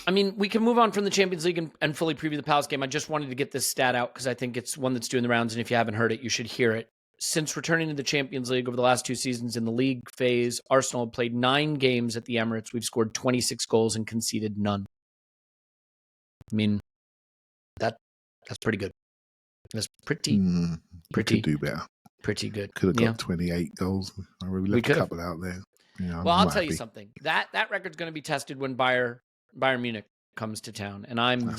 I mean, we can move on from the Champions League and fully preview the Palace game. I just wanted to get this stat out because I think it's one that's doing the rounds, and if you haven't heard it, you should hear it. Since returning to the Champions League over the last 2 seasons in the league phase, Arsenal have played 9 games at the Emirates. We've scored 26 goals and conceded none. I mean, that's pretty good. That's pretty could do better. Pretty good. Could have got 28 goals. I really left a couple out there. Well, I'll tell you something. That record's going to be tested when Bayern Munich comes to town, and I'm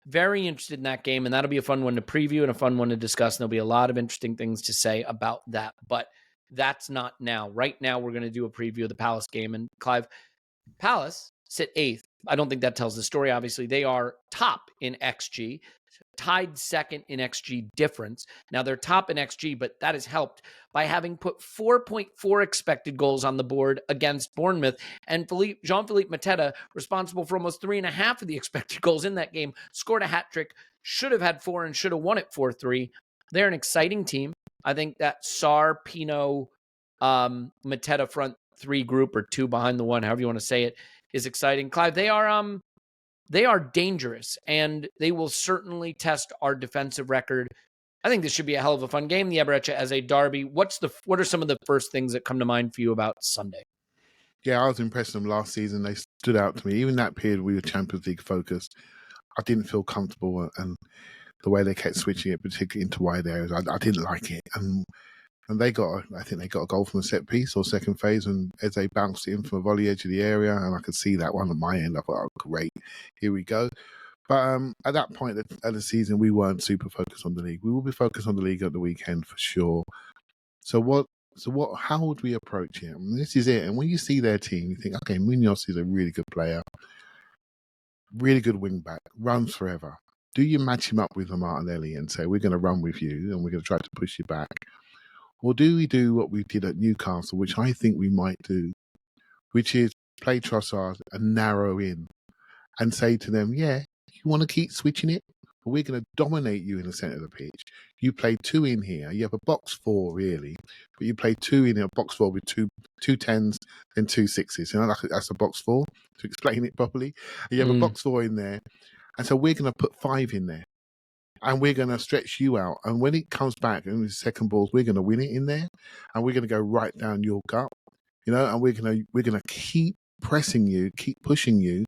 very interested in that game, and that'll be a fun one to preview and a fun one to discuss, and there'll be a lot of interesting things to say about that, but that's not now. Right now, we're going to do a preview of the Palace game, and Clive, Palace sit 8th. I don't think that tells the story, obviously. They are top in XG, tied second in XG difference. Now, they're top in XG, but that is helped by having put 4.4 expected goals on the board against Bournemouth. And Jean-Philippe Mateta, responsible for almost 3.5 of the expected goals in that game, scored a hat-trick, should have had 4 and should have won it 4-3. They're an exciting team. I think that Sarr, Pino, Mateta front 3 group, or 2 behind the 1, however you want to say it, is exciting. Clive, they are dangerous, and they will certainly test our defensive record. I think this should be a hell of a fun game, the Eberechi as a derby. What are some of the first things that come to mind for you about Sunday? Yeah, I was impressed with them last season. They stood out to me. Even that period we were Champions League focused, I didn't feel comfortable, and the way they kept switching it, particularly into wide areas, I didn't like it. And I think they got a goal from a set piece or second phase, and Eze bounced it in from a volley edge of the area, and I could see that one at my end. I thought, oh, great, here we go. But at that point of the season, we weren't super focused on the league. We will be focused on the league at the weekend for sure. So how would we approach it? And this is it. And when you see their team, you think, okay, Munoz is a really good player, really good wing back, runs forever. Do you match him up with a Martinelli and say, we're going to run with you and we're going to try to push you back? Or do we do what we did at Newcastle, which I think we might do, which is play Trossard and narrow in and say to them, yeah, you want to keep switching it, but we're going to dominate you in the centre of the pitch. You play 2 in here. You have a box 4, really, but you play 2 in a box 4 with two 10s and 2 6s. You know, that's a box 4, to explain it properly. You have a box 4 in there, and so we're going to put 5 in there. And we're going to stretch you out. And when it comes back in the second balls, we're going to win it in there. And we're going to go right down your gut, and we're going to keep pressing you, keep pushing you,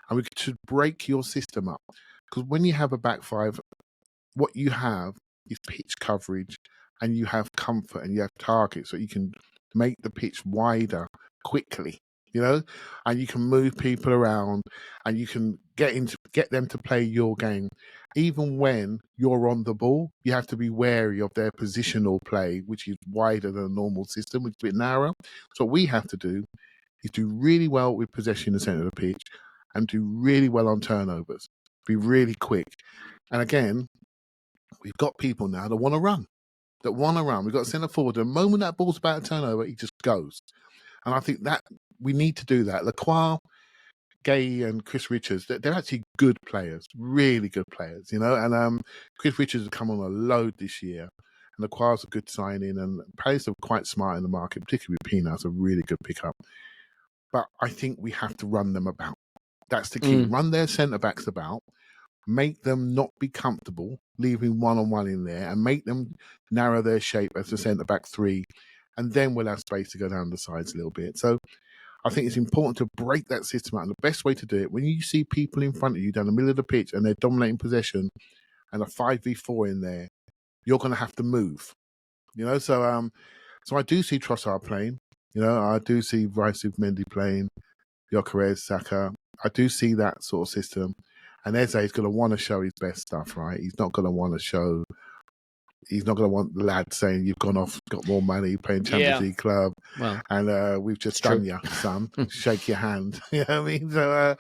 and we should break your system up. Because when you have a back five, what you have is pitch coverage, and you have comfort, and you have targets, so you can make the pitch wider quickly, and you can move people around, and you can get them to play your game. Even when you're on the ball, you have to be wary of their positional play, which is wider than a normal system, which is a bit narrow. So what we have to do is do really well with possession in the centre of the pitch and do really well on turnovers. Be really quick. And again, we've got people now that want to run. We've got a centre forward. The moment that ball's about to turn over, he just goes. And I think that we need to do that. Lacroix, Gay and Chris Richards, they're actually good players, really good players, And Chris Richards has come on a load this year. And Lacroix's a good signing, and players are quite smart in the market, particularly with Pina. It's a really good pickup. But I think we have to run them about. That's the key. Run their centre-backs about, make them not be comfortable, leaving one-on-one in there, and make them narrow their shape as a centre-back three, and then we'll have space to go down the sides a little bit. So I think it's important to break that system out. And the best way to do it, when you see people in front of you down the middle of the pitch and they're dominating possession and a 5v4 in there, you're going to have to move. So I do see Trossard playing. I do see Zubimendi playing, Gyökeres, Saka. I do see that sort of system. And Eze is going to want to show his best stuff, right? He's not going to want the lad saying you've gone off, got more money, playing Champions League club, and we've just done you, son. Shake your hand. You know what I mean? So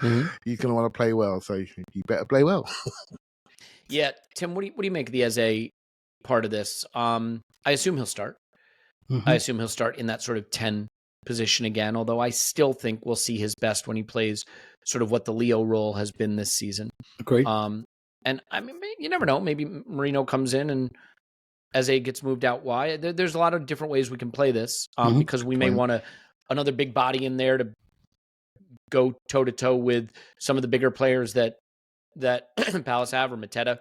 you're going to want to play well, so you better play well. Yeah, Tim, what do you make of the Eze part of this? I assume he'll start. I assume he'll start in that sort of 10 position again, although I still think we'll see his best when he plays sort of what the Leo role has been this season. Agreed. And I mean, you never know. Maybe Marino comes in and Eze gets moved out wide. There's a lot of different ways we can play this because we may want another big body in there to go toe-to-toe with some of the bigger players that Palace have, or Mateta.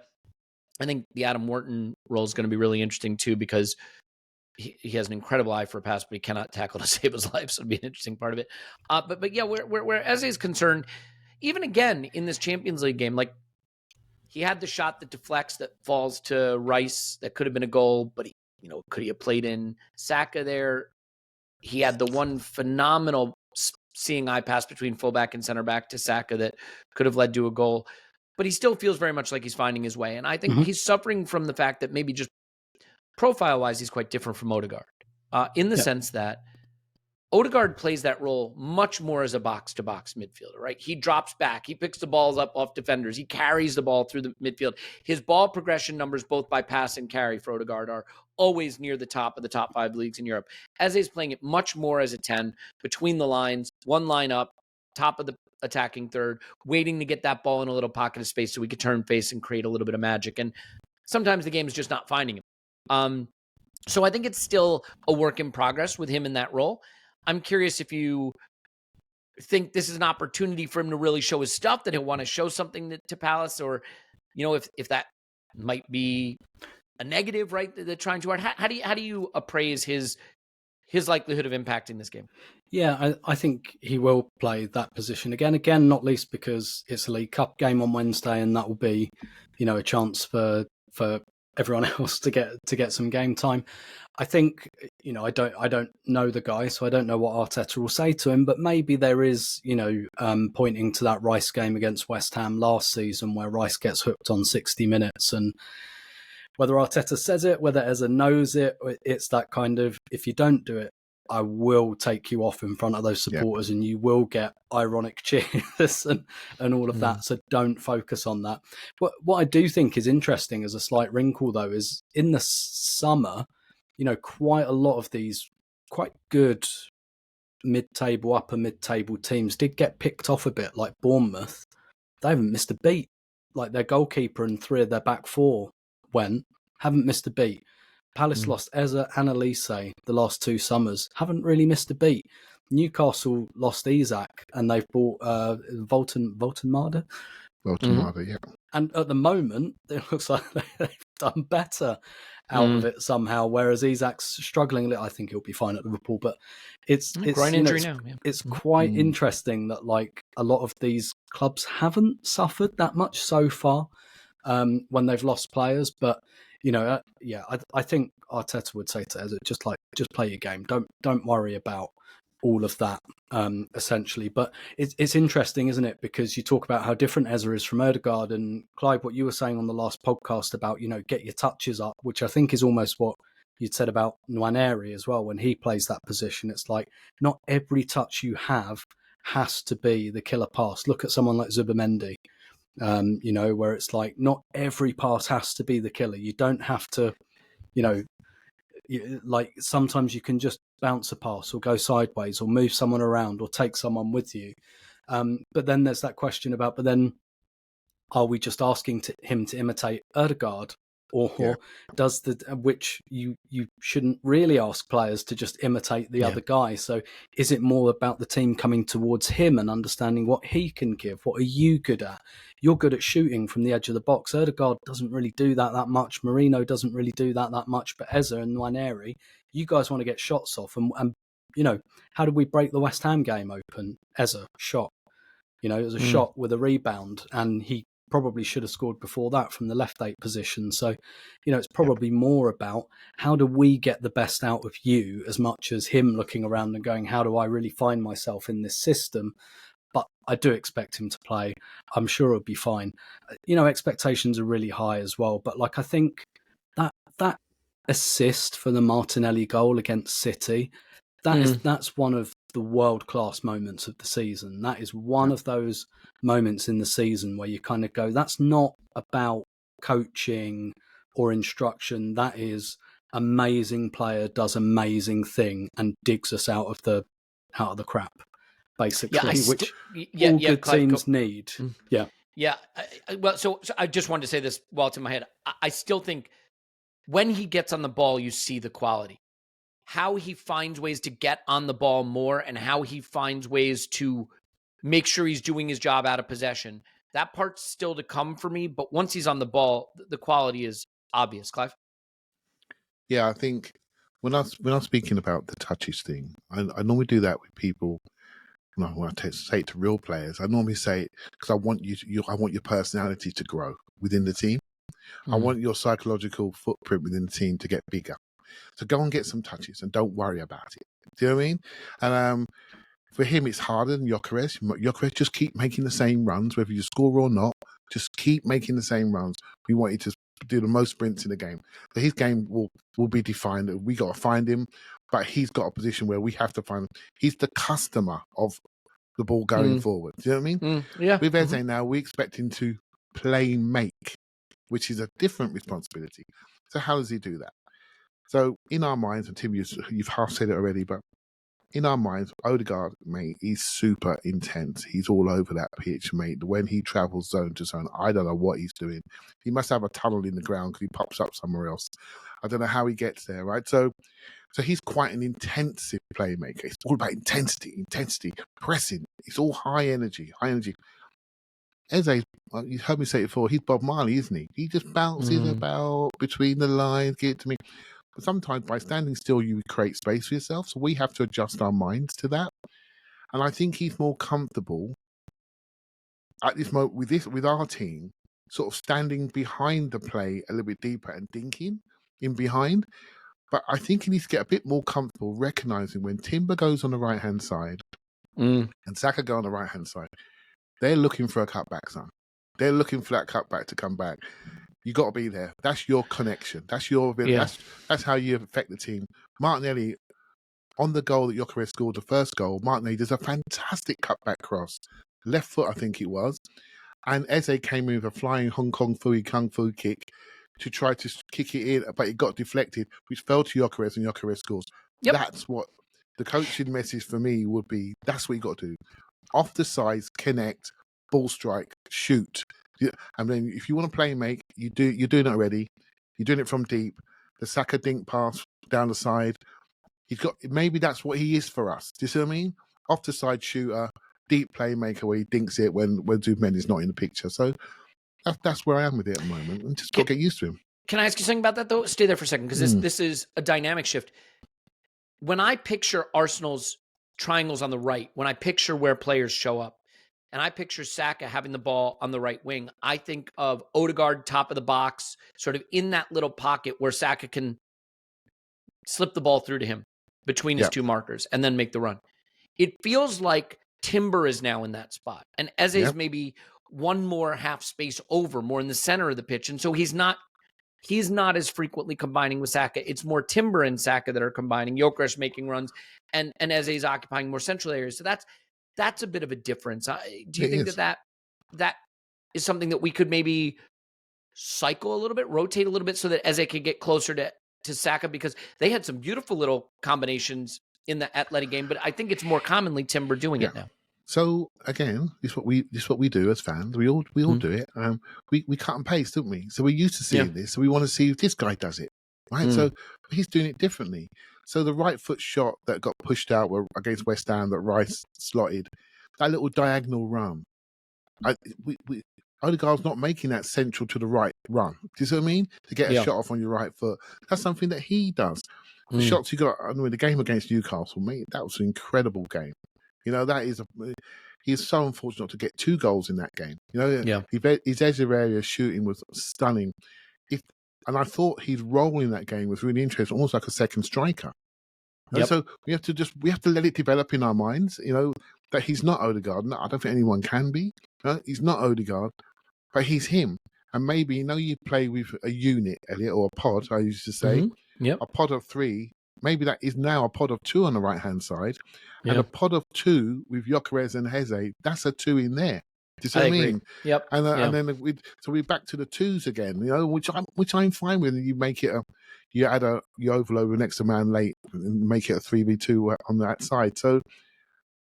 I think the Adam Wharton role is going to be really interesting too, because he has an incredible eye for a pass, but he cannot tackle to save his life. So it'll be an interesting part of it. But yeah, where Eze is concerned, even again in this Champions League game, like he had the shot that deflects, that falls to Rice, that could have been a goal, but could he have played in Saka there? He had the one phenomenal seeing eye pass between fullback and center back to Saka that could have led to a goal. But he still feels very much like he's finding his way. And I think he's suffering from the fact that maybe just profile-wise, he's quite different from Ødegaard in the sense that Ødegaard plays that role much more as a box-to-box midfielder, right? He drops back. He picks the balls up off defenders. He carries the ball through the midfield. His ball progression numbers, both by pass and carry for Ødegaard, are always near the top of the top 5 leagues in Europe. Eze's playing it much more as a 10, between the lines, one line up, top of the attacking third, waiting to get that ball in a little pocket of space so we could turn face and create a little bit of magic. And sometimes the game is just not finding him. So I think it's still a work in progress with him in that role. I'm curious if you think this is an opportunity for him to really show his stuff, that he'll want to show something to Palace, or, if that might be a negative, right? They're trying too hard. How do you appraise his likelihood of impacting this game? Yeah, I think he will play that position again, not least because it's a League Cup game on Wednesday, and that will be, a chance for everyone else to get some game time. I think, I don't know the guy, so I don't know what Arteta will say to him, but maybe there is, pointing to that Rice game against West Ham last season where Rice gets hooked on 60 minutes, and whether Arteta says it, whether Eze knows it, it's that kind of, if you don't do it, I will take you off in front of those supporters and you will get ironic cheers and all of that. So don't focus on that. What I do think is interesting as a slight wrinkle, though, is in the summer, quite a lot of these quite good upper mid-table teams did get picked off a bit, like Bournemouth. They haven't missed a beat. Like their goalkeeper and 3 of their back 4 haven't missed a beat. Palace lost Eze and Elise the last 2 summers. Haven't really missed a beat. Newcastle lost Isak and they've bought Volton Marder. Volton Marder, yeah. And at the moment, it looks like they've done better. out of it somehow. Whereas Isak's struggling a little. I think he'll be fine at Liverpool, but it's groin injury now. Yeah. It's quite interesting that like a lot of these clubs haven't suffered that much so far when they've lost players. But I think Arteta would say to Eze, just play your game. Don't worry about all of that, essentially. But it's interesting, isn't it? Because you talk about how different Eze is from Ødegaard, and Clive, what you were saying on the last podcast about, get your touches up, which I think is almost what you'd said about Nwaneri as well when he plays that position. It's like not every touch you have has to be the killer pass. Look at someone like Zubimendi, where it's like not every pass has to be the killer. You don't have to, like sometimes you can just bounce a pass or go sideways or move someone around or take someone with you. But then there's that question about, but then are we just asking him to imitate Ødegaard? Or does which you shouldn't really ask players to just imitate the other guy. So is it more about the team coming towards him and understanding what he can give? What are you good at? You're good at shooting from the edge of the box. Ødegaard doesn't really do that much. Marino doesn't really do that much. But Eze and Nwaneri, you guys want to get shots off. And how did we break the West Ham game open? Eze shot. It was a shot with a rebound, and he probably should have scored before that from the left 8 position. So, it's probably more about how do we get the best out of you as much as him looking around and going, how do I really find myself in this system? But I do expect him to play. I'm sure it'll be fine. Expectations are really high as well. But I think that assist for the Martinelli goal against City, that's one of the world-class moments of the season. That is one of those moments in the season where you kind of go, that's not about coaching or instruction. That is amazing player does amazing thing and digs us out of the crap, basically, which all good teams need. Yeah. Yeah. Well, so I just wanted to say this while it's in my head. I still think when he gets on the ball, you see the quality. How he finds ways to get on the ball more and how he finds ways to make sure he's doing his job out of possession. That part's still to come for me, but once he's on the ball, the quality is obvious. Clive? Yeah, I think when I'm speaking about the touches thing, I normally do that with people. When I say it to real players, I normally say it because I want I want your personality to grow within the team. I want your psychological footprint within the team to get bigger. So go and get some touches and don't worry about it. Do you know what I mean? And for him, it's harder than Gyökeres. Gyökeres, just keep making the same runs, whether you score or not. Just keep making the same runs. We want you to do the most sprints in the game. So his game will be defined. We got to find him, but he's got a position where we have to find him. He's the customer of the ball going forward. Do you know what I mean? Yeah. With Eze now, we expect him to play make, which is a different responsibility. So how does he do that? So in our minds, and Tim, you've half said it already, but in our minds, Ødegaard, mate, he's super intense. He's all over that pitch, mate. When he travels zone to zone, I don't know what he's doing. He must have a tunnel in the ground because he pops up somewhere else. I don't know how he gets there, right? So he's quite an intensive playmaker. It's all about intensity, pressing. It's all high energy. Eze, you heard me say it before, he's Bob Marley, isn't he? He just bounces about between the lines, get it to me. But sometimes by standing still, you create space for yourself. So we have to adjust our minds to that. And I think he's more comfortable at this moment with our team, sort of standing behind the play a little bit deeper and dinking in behind. But I think he needs to get a bit more comfortable recognizing when Timber goes on the right-hand side and Saka go on the right-hand side, they're looking for a cutback, son. They're looking for that cutback to come back. You got to be there. That's your connection. That's your ability. Yeah. That's how you affect the team. Martinelli, on the goal that Gyökeres scored, the first goal, Martinelli does a fantastic cutback cross. Left foot, I think it was. And Eze came in with a flying Hong Kong Kung Fu kick to try to kick it in, but it got deflected, which fell to Gyökeres, and Gyökeres scores. Yep. That's what the coaching message for me would be. That's what you got to do. Off the sides, connect, ball strike, shoot. And then if you want to play make, you're doing it already. You're doing it from deep. The Saka dink pass down the side. Maybe that's what he is for us. Do you see what I mean? Off the side shooter, deep playmaker where he dinks it when Zubimendi's not in the picture. So that's where I am with it at the moment. And just got to get used to him. Can I ask you something about that, though? Stay there for a second, because this is a dynamic shift. When I picture Arsenal's triangles on the right, when I picture where players show up, and I picture Saka having the ball on the right wing, I think of Ødegaard, top of the box, sort of in that little pocket where Saka can slip the ball through to him between his two markers and then make the run. It feels like Timber is now in that spot. And Eze's maybe one more half space over, more in the center of the pitch. And so he's not as frequently combining with Saka. It's more Timber and Saka that are combining, Gyökeres making runs, and Eze's occupying more central areas. So that's a bit of a difference. Do you think that is something that we could maybe cycle a little bit, rotate a little bit, so that Eze could get closer to Saka? Because they had some beautiful little combinations in the Atleti game, but I think it's more commonly Timber doing it now. So again, this is what we do as fans. We all do it. We cut and paste, don't we? So we're used to seeing this. So we want to see if this guy does it, right? So he's doing it differently. So the right foot shot that got pushed out against West Ham that Rice slotted, that little diagonal run. Ødegaard's not making that central to the right run. Do you see what I mean? To get a shot off on your right foot. That's something that he does. The shots he got in the game against Newcastle, mate, that was an incredible game. You know, he is so unfortunate to get 2 goals in that game. You know, his edge of area shooting was stunning. And I thought his role in that game was really interesting, almost like a second striker. And so we have to let it develop in our minds, you know, that he's not Ødegaard. No, I don't think anyone can be. He's not Ødegaard, but he's him. And maybe, you know, you play with a unit, Elliot, or a pod, I used to say. A pod of 3. Maybe that is now a pod of 2 on the right-hand side. And a pod of 2 with Gyökeres and Eze, that's a 2 in there. Do you see what I mean? Yep. And then we're back to the 2s again, you know, which I'm fine with. You make it you overload an extra man late and make it a 3v2 on that side. So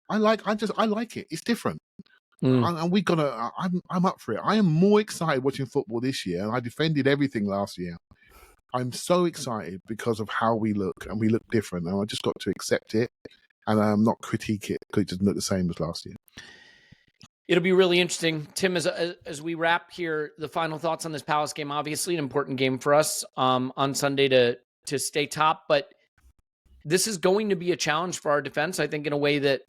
I like it. It's different. And I'm up for it. I am more excited watching football this year, and I defended everything last year. I'm so excited because of how we look, and we look different. And I just got to accept it and not critique it because it doesn't look the same as last year. It'll be really interesting. Tim, as we wrap here, the final thoughts on this Palace game. Obviously, an important game for us on Sunday to stay top, but this is going to be a challenge for our defense, I think, in a way that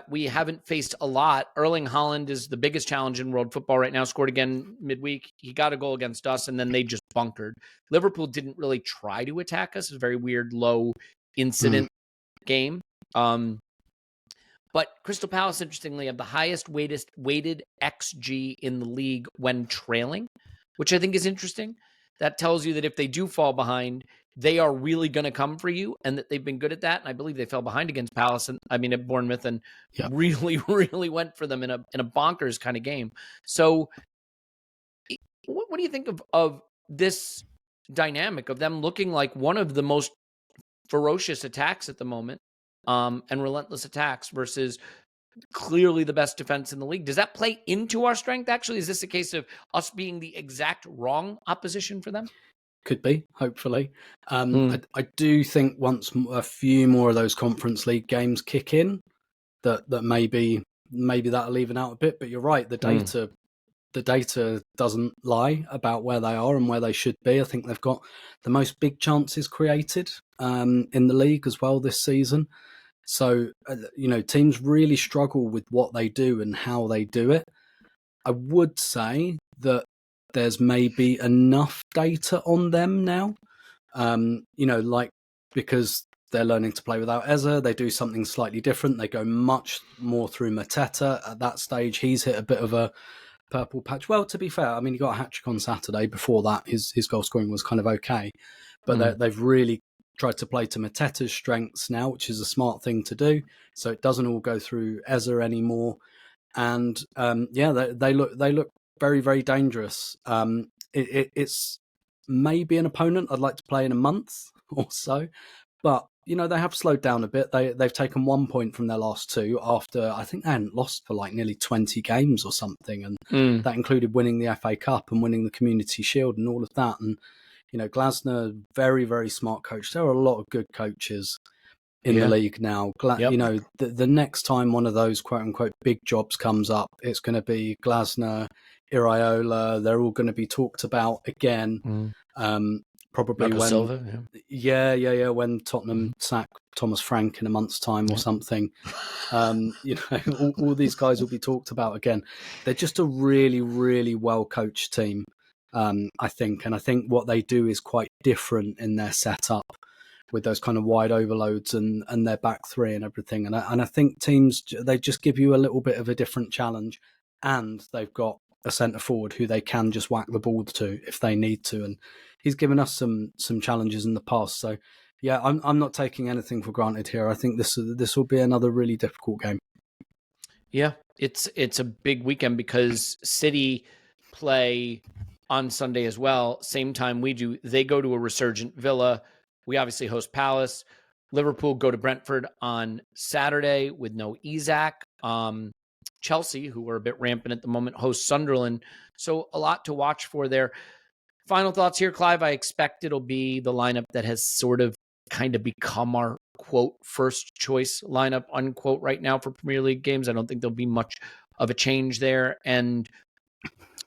we haven't faced a lot. Erling Haaland is the biggest challenge in world football right now. Scored again midweek. He got a goal against us, and then they just bunkered. Liverpool didn't really try to attack us. It was a very weird, low incident game. But Crystal Palace, interestingly, have the highest weighted XG in the league when trailing, which I think is interesting. That tells you that if they do fall behind, they are really going to come for you, and that they've been good at that. And I believe they fell behind against Palace, at Bournemouth, and really, really went for them in a bonkers kind of game. So what do you think of this dynamic of them looking like one of the most ferocious attacks at the moment, and relentless attacks versus clearly the best defense in the league? Does that play into our strength, actually? Is this a case of us being the exact wrong opposition for them? Could be, hopefully. I do think once a few more of those Conference League games kick in, that maybe that'll even out a bit. But you're right, the data doesn't lie about where they are and where they should be. I think they've got the most big chances created in the league as well this season. So, teams really struggle with what they do and how they do it. I would say that there's maybe enough data on them now, because they're learning to play without Eze. They do something slightly different. They go much more through Mateta. At that stage, he's hit a bit of a purple patch. Well, to be fair, I mean, he got a hat-trick on Saturday. Before that, his goal scoring was kind of okay. But they've really tried to play to Mateta's strengths now, which is a smart thing to do. So it doesn't all go through Eze anymore. And they look very, very dangerous. It's maybe an opponent I'd like to play in a month or so, but they have slowed down a bit. They've taken 1 point from their last 2 after I think they hadn't lost for like nearly 20 games or something, and that included winning the FA Cup and winning the Community Shield and all of that. And Glasner, very, very smart coach. There are a lot of good coaches in the league now. The next time one of those quote unquote big jobs comes up, it's going to be Glasner, Iraola. They're all going to be talked about again. Probably Marco when Silva, when Tottenham sack Thomas Frank in a month's time or something. All these guys will be talked about again. They're just a really, really well coached team, I think, and I think what they do is quite different in their setup with those kind of wide overloads and their back three and everything. And I think teams, they just give you a little bit of a different challenge, and they've got a centre forward who they can just whack the ball to if they need to, and he's given us some challenges in the past. So yeah, I'm not taking anything for granted here. I think this will be another really difficult game. Yeah, it's a big weekend because City play on Sunday as well, same time we do. They go to a resurgent Villa. We obviously host Palace. Liverpool go to Brentford on Saturday with no Isak. Chelsea, who are a bit rampant at the moment, hosts Sunderland. So a lot to watch for there. Final thoughts here, Clive. I expect it'll be the lineup that has sort of kind of become our, quote, first choice lineup, unquote, right now for Premier League games. I don't think there'll be much of a change there. And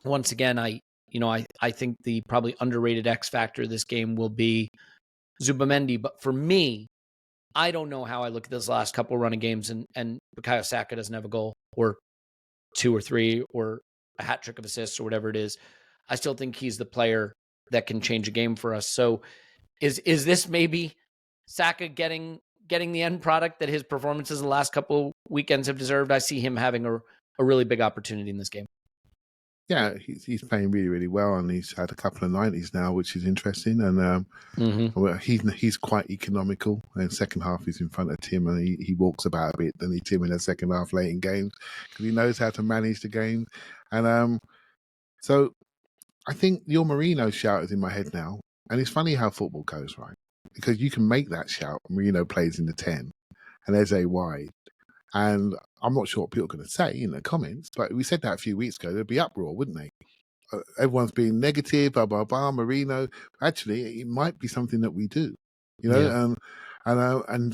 once again, I think the probably underrated X factor of this game will be Zubimendi. But for me, I don't know how I look at this last couple run of games and Bukayo Saka doesn't have a goal or 2 or 3 or a hat trick of assists or whatever it is. I still think he's the player that can change a game for us. So is this maybe Saka getting the end product that his performances the last couple weekends have deserved? I see him having a really big opportunity in this game. Yeah, he's playing really, really well, and he's had a couple of 90s now, which is interesting. And he's quite economical. And second half, he's in front of Tim, and he walks about a bit. Then he Tim in the second half late in games because he knows how to manage the game. And so I think your Marino shout is in my head now, and it's funny how football goes, right? Because you can make that shout. Marino plays in the 10, and Eze wide. And I'm not sure what people are going to say in the comments, but we said that a few weeks ago. There'd be uproar, wouldn't they? Everyone's being negative, blah, blah, blah, Marino. Actually, it might be something that we do, and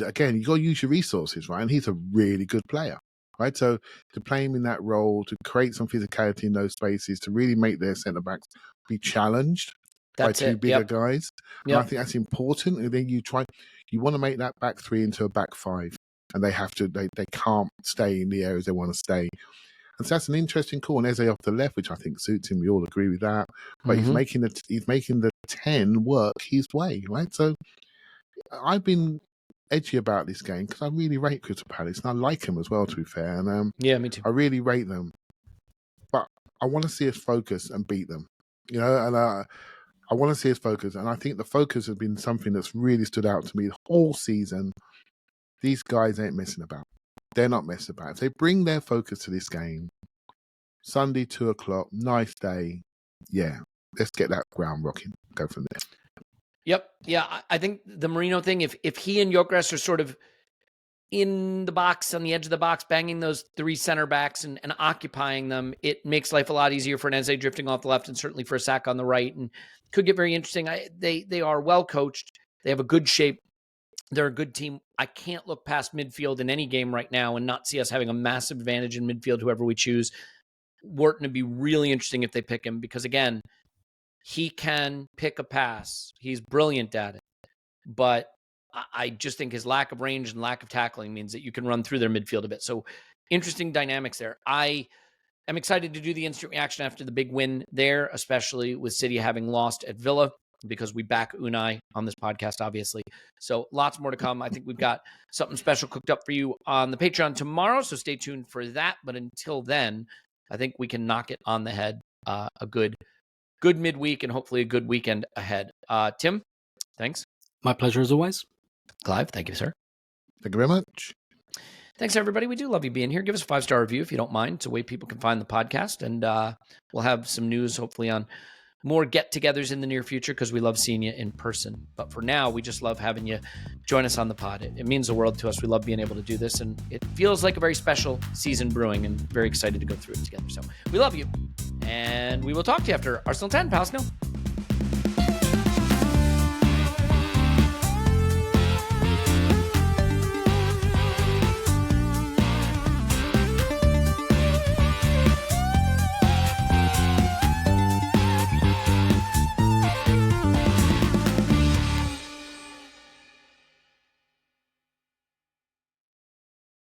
again, you got to use your resources, right? And he's a really good player, right? So to play him in that role, to create some physicality in those spaces, to really make their centre-backs be challenged by two bigger guys. And I think that's important. And then you want to make that back three into a back five. And they have to, they can't stay in the areas they want to stay. And so that's an interesting call. And Eze off the left, which I think suits him. We all agree with that. But he's making the 10 work his way, right? So I've been edgy about this game because I really rate Crystal Palace, and I like them as well, to be fair. And yeah, me too. I really rate them, but I want to see us focus and beat them, And I want to see us focus, and I think the focus has been something that's really stood out to me the whole season. These guys ain't messing about. They're not messing about. If they bring their focus to this game, Sunday, 2:00, nice day, yeah, let's get that ground rocking. Go from there. Yep. Yeah, I think the Marino thing, if he and Gyökeres are sort of in the box, on the edge of the box, banging those 3 center backs and occupying them, it makes life a lot easier for an Eze drifting off the left and certainly for a Saka on the right, and could get very interesting. They are well coached. They have a good shape. They're a good team. I can't look past midfield in any game right now and not see us having a massive advantage in midfield, whoever we choose. Wharton would be really interesting if they pick him because, again, he can pick a pass. He's brilliant at it. But I just think his lack of range and lack of tackling means that you can run through their midfield a bit. So interesting dynamics there. I am excited to do the instant reaction after the big win there, especially with City having lost at Villa, because we back Unai on this podcast, obviously. So lots more to come. I think we've got something special cooked up for you on the Patreon tomorrow, so stay tuned for that. But until then, I think we can knock it on the head. A good midweek and hopefully a good weekend ahead. Tim, thanks. My pleasure as always. Clive, thank you, sir. Thank you very much. Thanks, everybody. We do love you being here. Give us a 5-star review if you don't mind. It's a way people can find the podcast. And we'll have some news, hopefully, on more get-togethers in the near future because we love seeing you in person. But for now, we just love having you join us on the pod. It means the world to us. We love being able to do this, and it feels like a very special season brewing, and very excited to go through it together. So we love you, and we will talk to you after Arsenal 10, Palace 0.